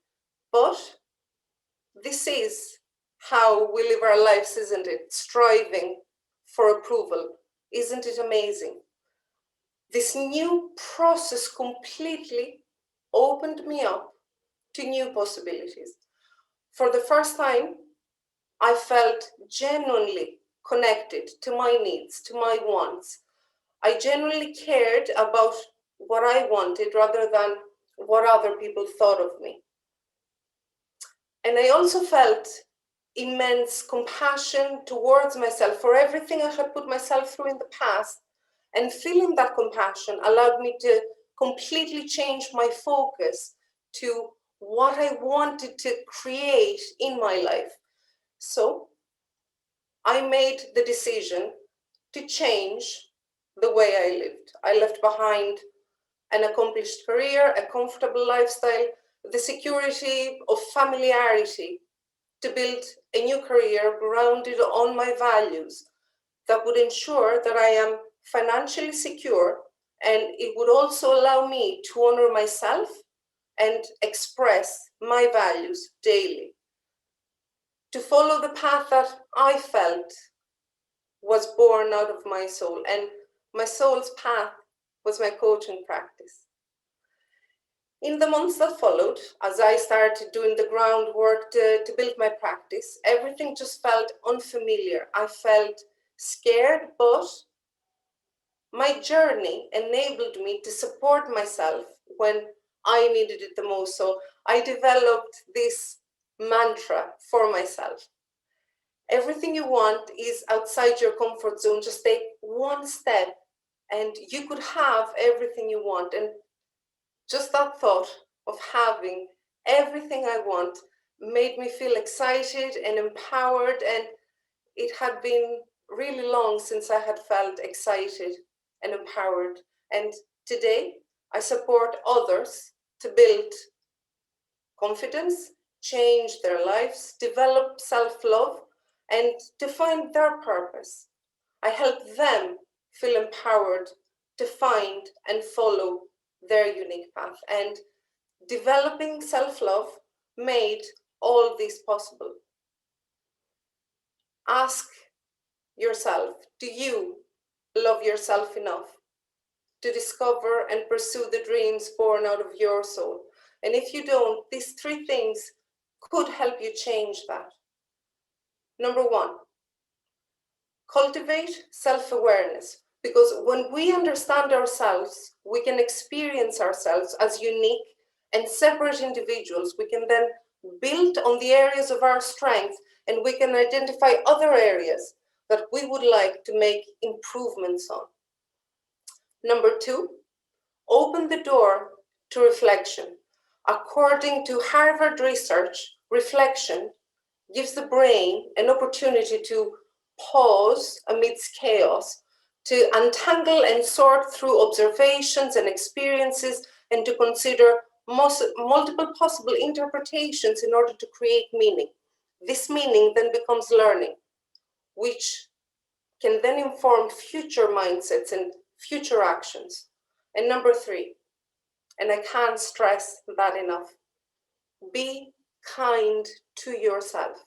But this is how we live our lives, isn't it? Striving for approval. Isn't it amazing? This new process completely opened me up to new possibilities. For the first time, I felt genuinely connected to my needs, to my wants. I genuinely cared about what I wanted rather than what other people thought of me. And I also felt immense compassion towards myself for everything I had put myself through in the past. And feeling that compassion allowed me to completely change my focus to what I wanted to create in my life. So I made the decision to change the way I lived. I left behind an accomplished career, a comfortable lifestyle, the security of familiarity, to build a new career grounded on my values that would ensure that I am financially secure, and it would also allow me to honor myself and express my values daily. To follow the path that I felt was born out of my soul, and my soul's path was my coaching practice. In the months that followed, as I started doing the groundwork to build my practice, everything just felt unfamiliar. I felt scared, but my journey enabled me to support myself when I needed it the most. So I developed this mantra for myself. Everything you want is outside your comfort zone. Just take one step and you could have everything you want. And just that thought of having everything I want made me feel excited and empowered, and it had been really long since I had felt excited and empowered. And today I support others to build confidence, change their lives, develop self-love, and to find their purpose. I help them feel empowered to find and follow their unique path. And developing self-love made all this possible. Ask yourself, do you love yourself enough to discover and pursue the dreams born out of your soul? And if you don't, these three things could help you change that. Number one, cultivate self-awareness, because when we understand ourselves, we can experience ourselves as unique and separate individuals. We can then build on the areas of our strength, and we can identify other areas that we would like to make improvements on. Number two, open the door to reflection. According to Harvard research, reflection gives the brain an opportunity to pause amidst chaos, to untangle and sort through observations and experiences, and to consider multiple possible interpretations in order to create meaning. This meaning then becomes learning, which can then inform future mindsets and future actions. And number three, and I can't stress that enough, be kind to yourself.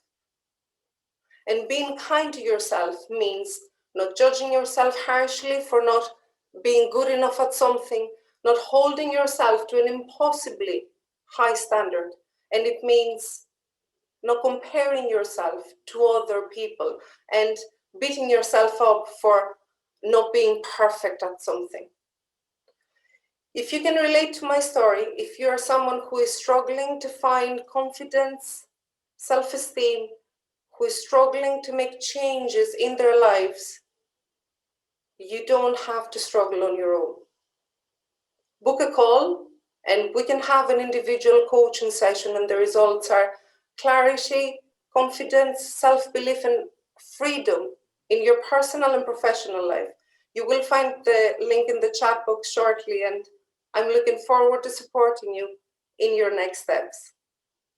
And being kind to yourself means not judging yourself harshly for not being good enough at something, not holding yourself to an impossibly high standard. And it means not comparing yourself to other people and beating yourself up for not being perfect at something. If you can relate to my story, if you are someone who is struggling to find confidence, self-esteem, who is struggling to make changes in their lives, you don't have to struggle on your own. Book a call and we can have an individual coaching session, and the results are clarity, confidence, self-belief, and freedom in your personal and professional life. You will find the link in the chat box shortly, and I'm looking forward to supporting you in your next steps.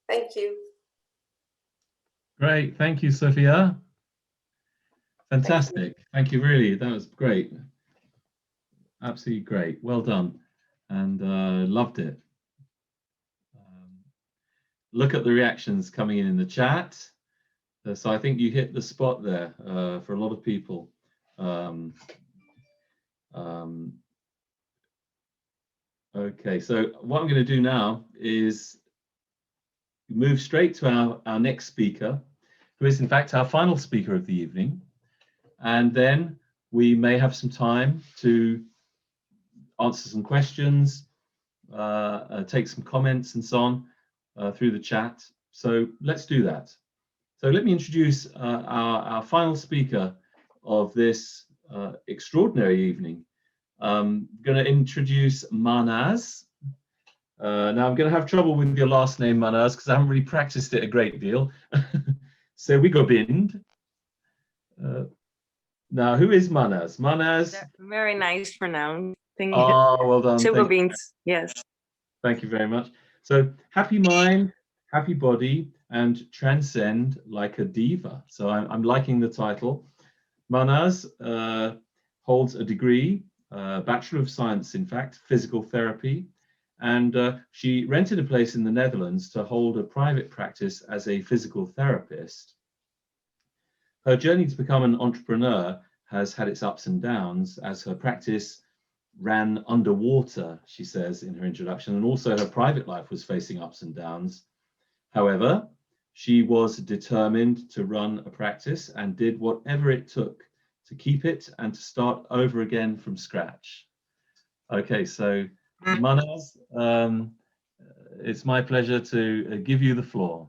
Thank you. Great, thank you, Sophia. Fantastic, thank you, really, that was great. Absolutely great, well done, and loved it. Look at the reactions coming in the chat. So I think you hit the spot there for a lot of people. Okay, so what I'm going to do now is move straight to our next speaker, who is in fact our final speaker of the evening. And then we may have some time to answer some questions, take some comments and so on through the chat. So let's do that. So let me introduce our final speaker of this extraordinary evening. I'm going to introduce Manaz. Now I'm going to have trouble with your last name, Manaz, because I haven't really practiced it a great deal. So we go bind. Now, who is Manaz? Manaz. Very nice pronoun. Thank you. Oh, well done. Super beans. Yes. Thank you very much. So happy mind, happy body, and transcend like a diva. So I'm liking the title. Manaz holds a degree, Bachelor of Science, in fact, physical therapy. And she rented a place in the Netherlands to hold a private practice as a physical therapist. Her journey to become an entrepreneur has had its ups and downs, as her practice ran underwater, she says in her introduction, and also her private life was facing ups and downs. However, she was determined to run a practice and did whatever it took to keep it and to start over again from scratch. Okay, so Manaz, it's my pleasure to give you the floor.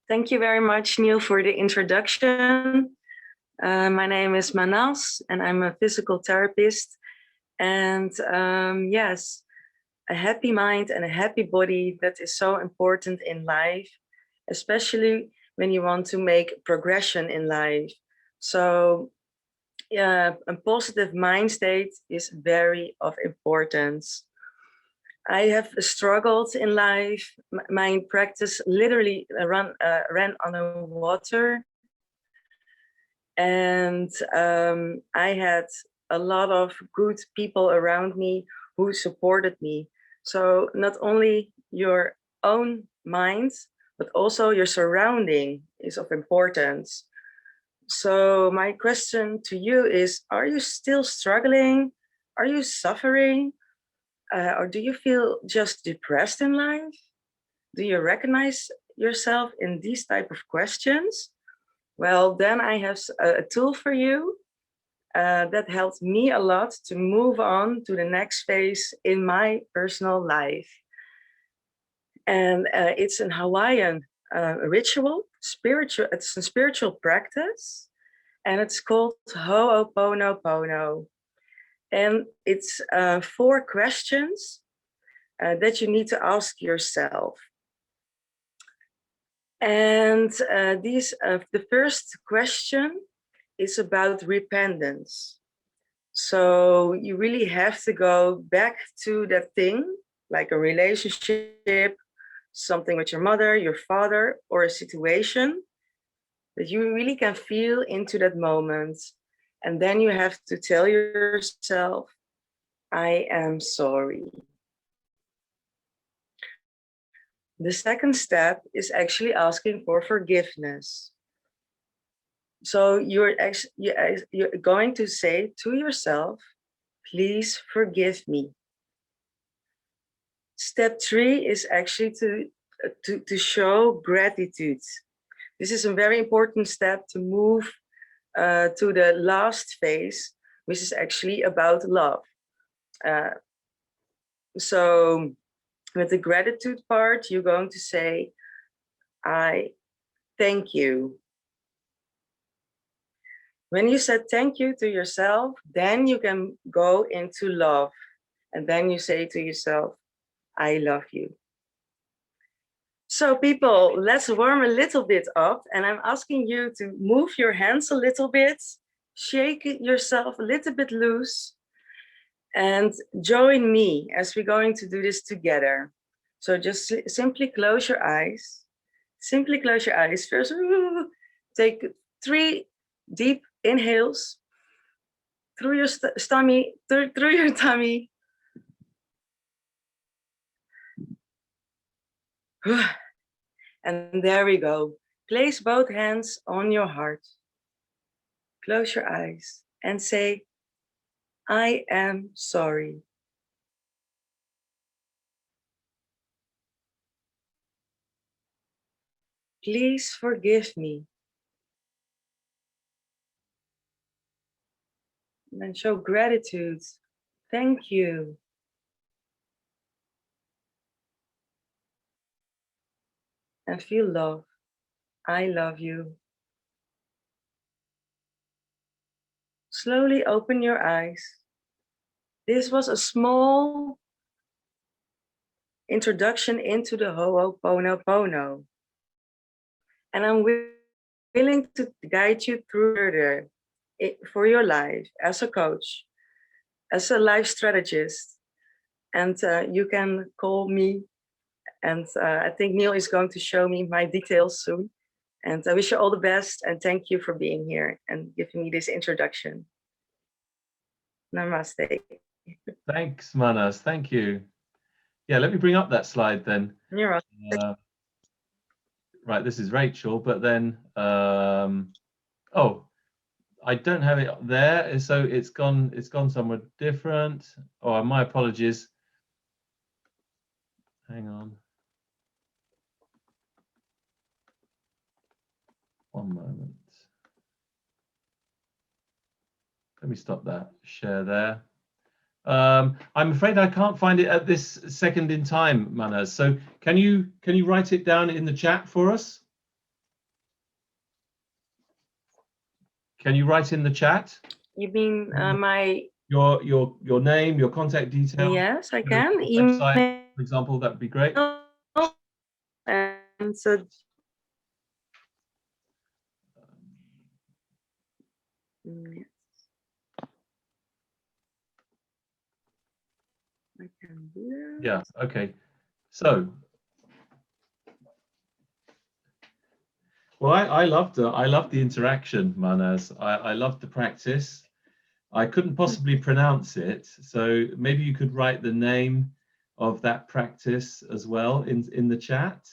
Thank you very much, Neil, for the introduction. My name is Manaz, and I'm a physical therapist. And yes, a happy mind and a happy body, that is so important in life, especially when you want to make progression in life. So yeah, a positive mind state is very of importance. I have struggled in life. My practice literally ran on the water. And I had a lot of good people around me who supported me. So not only your own mind, but also your surrounding is of importance. So my question to you is, are you still struggling? Are you suffering? Or do you feel just depressed in life? Do you recognize yourself in these type of questions? Well, then I have a tool for you that helped me a lot to move on to the next phase in my personal life. And it's an Hawaiian ritual, it's a spiritual practice, and it's called Ho'oponopono. And it's 4 questions that you need to ask yourself. And the first question is about repentance. So you really have to go back to that thing, like a relationship, something with your mother, your father, or a situation that you really can feel into that moment. And then you have to tell yourself, I am sorry. The second step is actually asking for forgiveness. So you're going to say to yourself, please forgive me. Step 3 is actually to show gratitude. This is a very important step to move to the last phase, which is actually about love. So with the gratitude part, you're going to say, I thank you. When you said thank you to yourself, then you can go into love. And then you say to yourself, I love you. So people, let's warm a little bit up. And I'm asking you to move your hands a little bit, shake yourself a little bit loose, and join me as we're going to do this together. So just simply close your eyes. Simply close your eyes. First, take 3 deep inhales through your tummy, through your tummy. And there we go. Place both hands on your heart. Close your eyes and say, I am sorry. Please forgive me. And show gratitude. Thank you. And feel love. I love you. Slowly open your eyes. This was a small introduction into the Ho'oponopono. And I'm willing to guide you through further for your life as a coach, as a life strategist. And you can call me. And I think Neil is going to show me my details soon. And I wish you all the best. And thank you for being here and giving me this introduction. Namaste. Thanks, Manas. Thank you. Yeah, let me bring up that slide then. You're welcome. Right, this is Rachel, but then, oh, I don't have it there, so it's gone somewhere different. Oh, my apologies. Hang on. One moment. Let me stop that share there. I'm afraid I can't find it at this second in time, Manas. So can you write it down in the chat for us? Can you write in the chat? You mean my your name, your contact details. Yes, I your can. website, Email for example, that would be great. and so yes, I can do that. Yeah. Okay. So, well, I loved the interaction, Manaz. I loved the practice. I couldn't possibly pronounce it, so maybe you could write the name of that practice as well in the chat,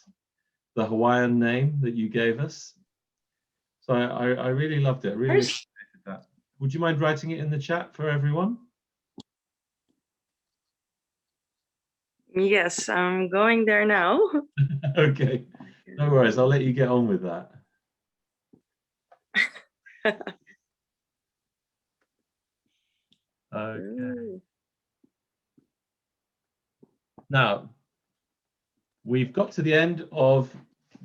the Hawaiian name that you gave us. So I really loved it. I really appreciated that. Would you mind writing it in the chat for everyone? Yes, I'm going there now. Okay, no worries. I'll let you get on with that. Okay. Ooh. Now, we've got to the end of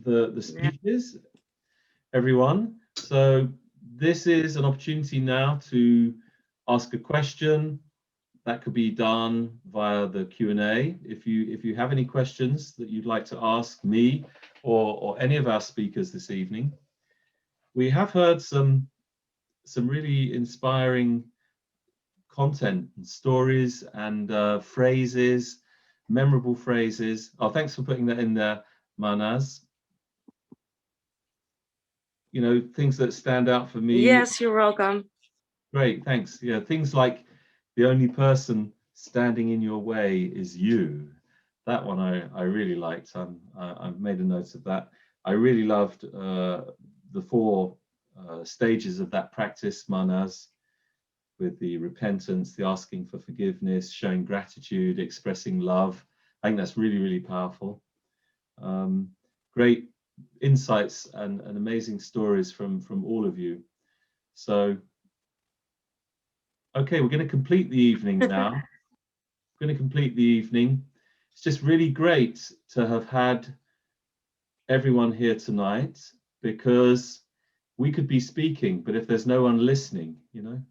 the speeches, everyone. So this is an opportunity now to ask a question. That could be done via the Q&A. If you have any questions that you'd like to ask me or any of our speakers this evening. We have heard some really inspiring content and stories and phrases, memorable phrases. Oh, thanks for putting that in there, Manaz. You know, things that stand out for me. Yes, you're welcome. Great, thanks. Yeah, things like the only person standing in your way is you. That one I really liked. I've made a note of that. I really loved the 4 stages of that practice, Manaz, with the repentance, the asking for forgiveness, showing gratitude, expressing love. I think that's really, really powerful. Great insights and amazing stories from all of you. So, okay, we're going to complete the evening now. We're going to complete the evening. It's just really great to have had everyone here tonight, because we could be speaking, but if there's no one listening, you know,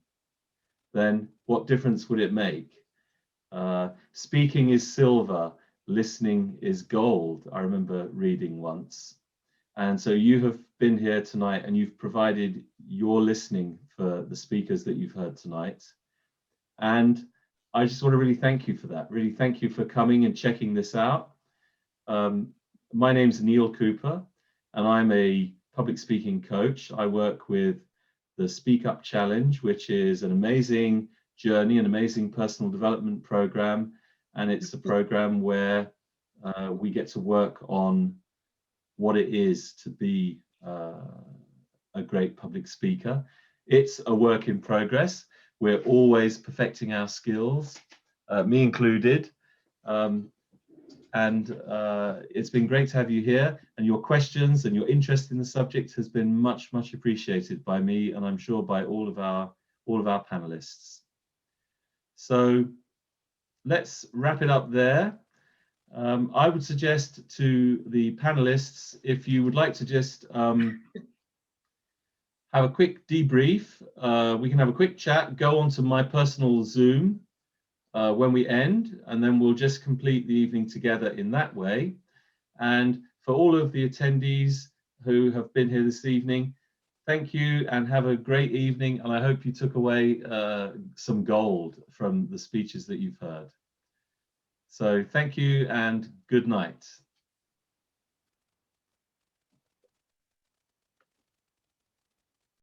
then what difference would it make? Speaking is silver, listening is gold, I remember reading once. And so you have been here tonight and you've provided your listening for the speakers that you've heard tonight. And I just want to really thank you for that. Really thank you for coming and checking this out. My name's Neil Cooper, and I'm a public speaking coach. I work with the Speak Up Challenge, which is an amazing journey, an amazing personal development program. And it's a program where we get to work on what it is to be a great public speaker. It's a work in progress. We're always perfecting our skills, me included. It's been great to have you here, and your questions and your interest in the subject has been much, much appreciated by me, and I'm sure by all of our panelists. So let's wrap it up there. I would suggest to the panelists, if you would like to just have a quick debrief, we can have a quick chat, go onto my personal Zoom when we end, and then we'll just complete the evening together in that way. And for all of the attendees who have been here this evening, thank you and have a great evening, and I hope you took away some gold from the speeches that you've heard. So thank you and good night.